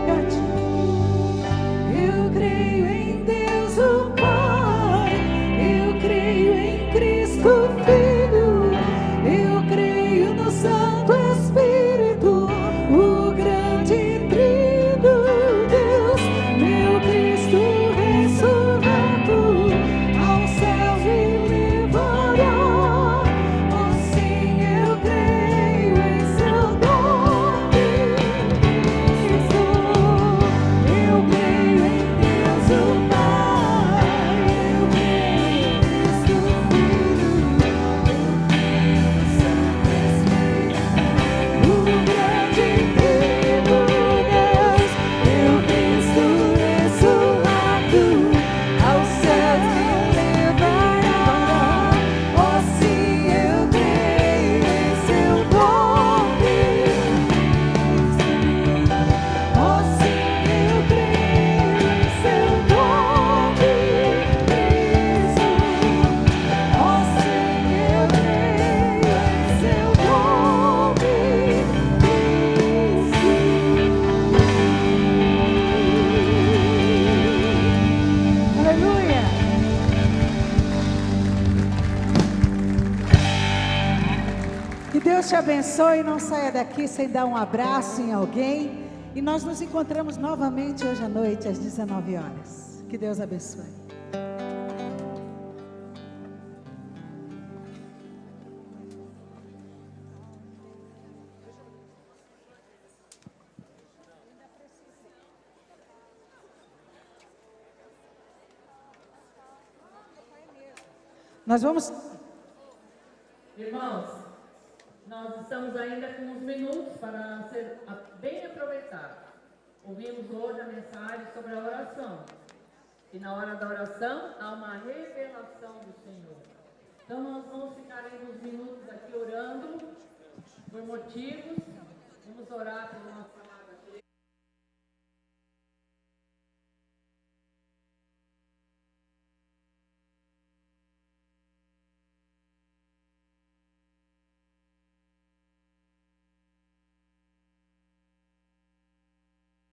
Cante. Eu creio em Deus o Pai, eu creio em Cristo Filho, eu creio no Santo Espírito, o grande Trino Deus, meu Cristo ressurreto, aos céus me levará. Oh, sim, eu creio em seu nome, Cristo. Eu creio em Deus o Pai, eu creio em Cristo Filho, eu creio no Santo Espírito, o grande Trino Deus, meu Cristo ressurreto, aos céus me levará. Oh, sim, eu creio em seu nome, oh, sim, eu creio em seu nome, Cristo. Oh, sim, eu creio em seu nome, Cristo. Aleluia. Que Deus te abençoe e não saia daqui sem dar um abraço em alguém. E nós nos encontramos novamente hoje à noite, às 19 horas. Que Deus abençoe. Nós vamos. Irmãos, nós estamos ainda com uns minutos para ser bem aproveitado. Ouvimos hoje a mensagem sobre a oração. E na hora da oração há uma revelação do Senhor. Então nós vamos ficar aí uns minutos aqui orando por motivos. Vamos orar pelo nosso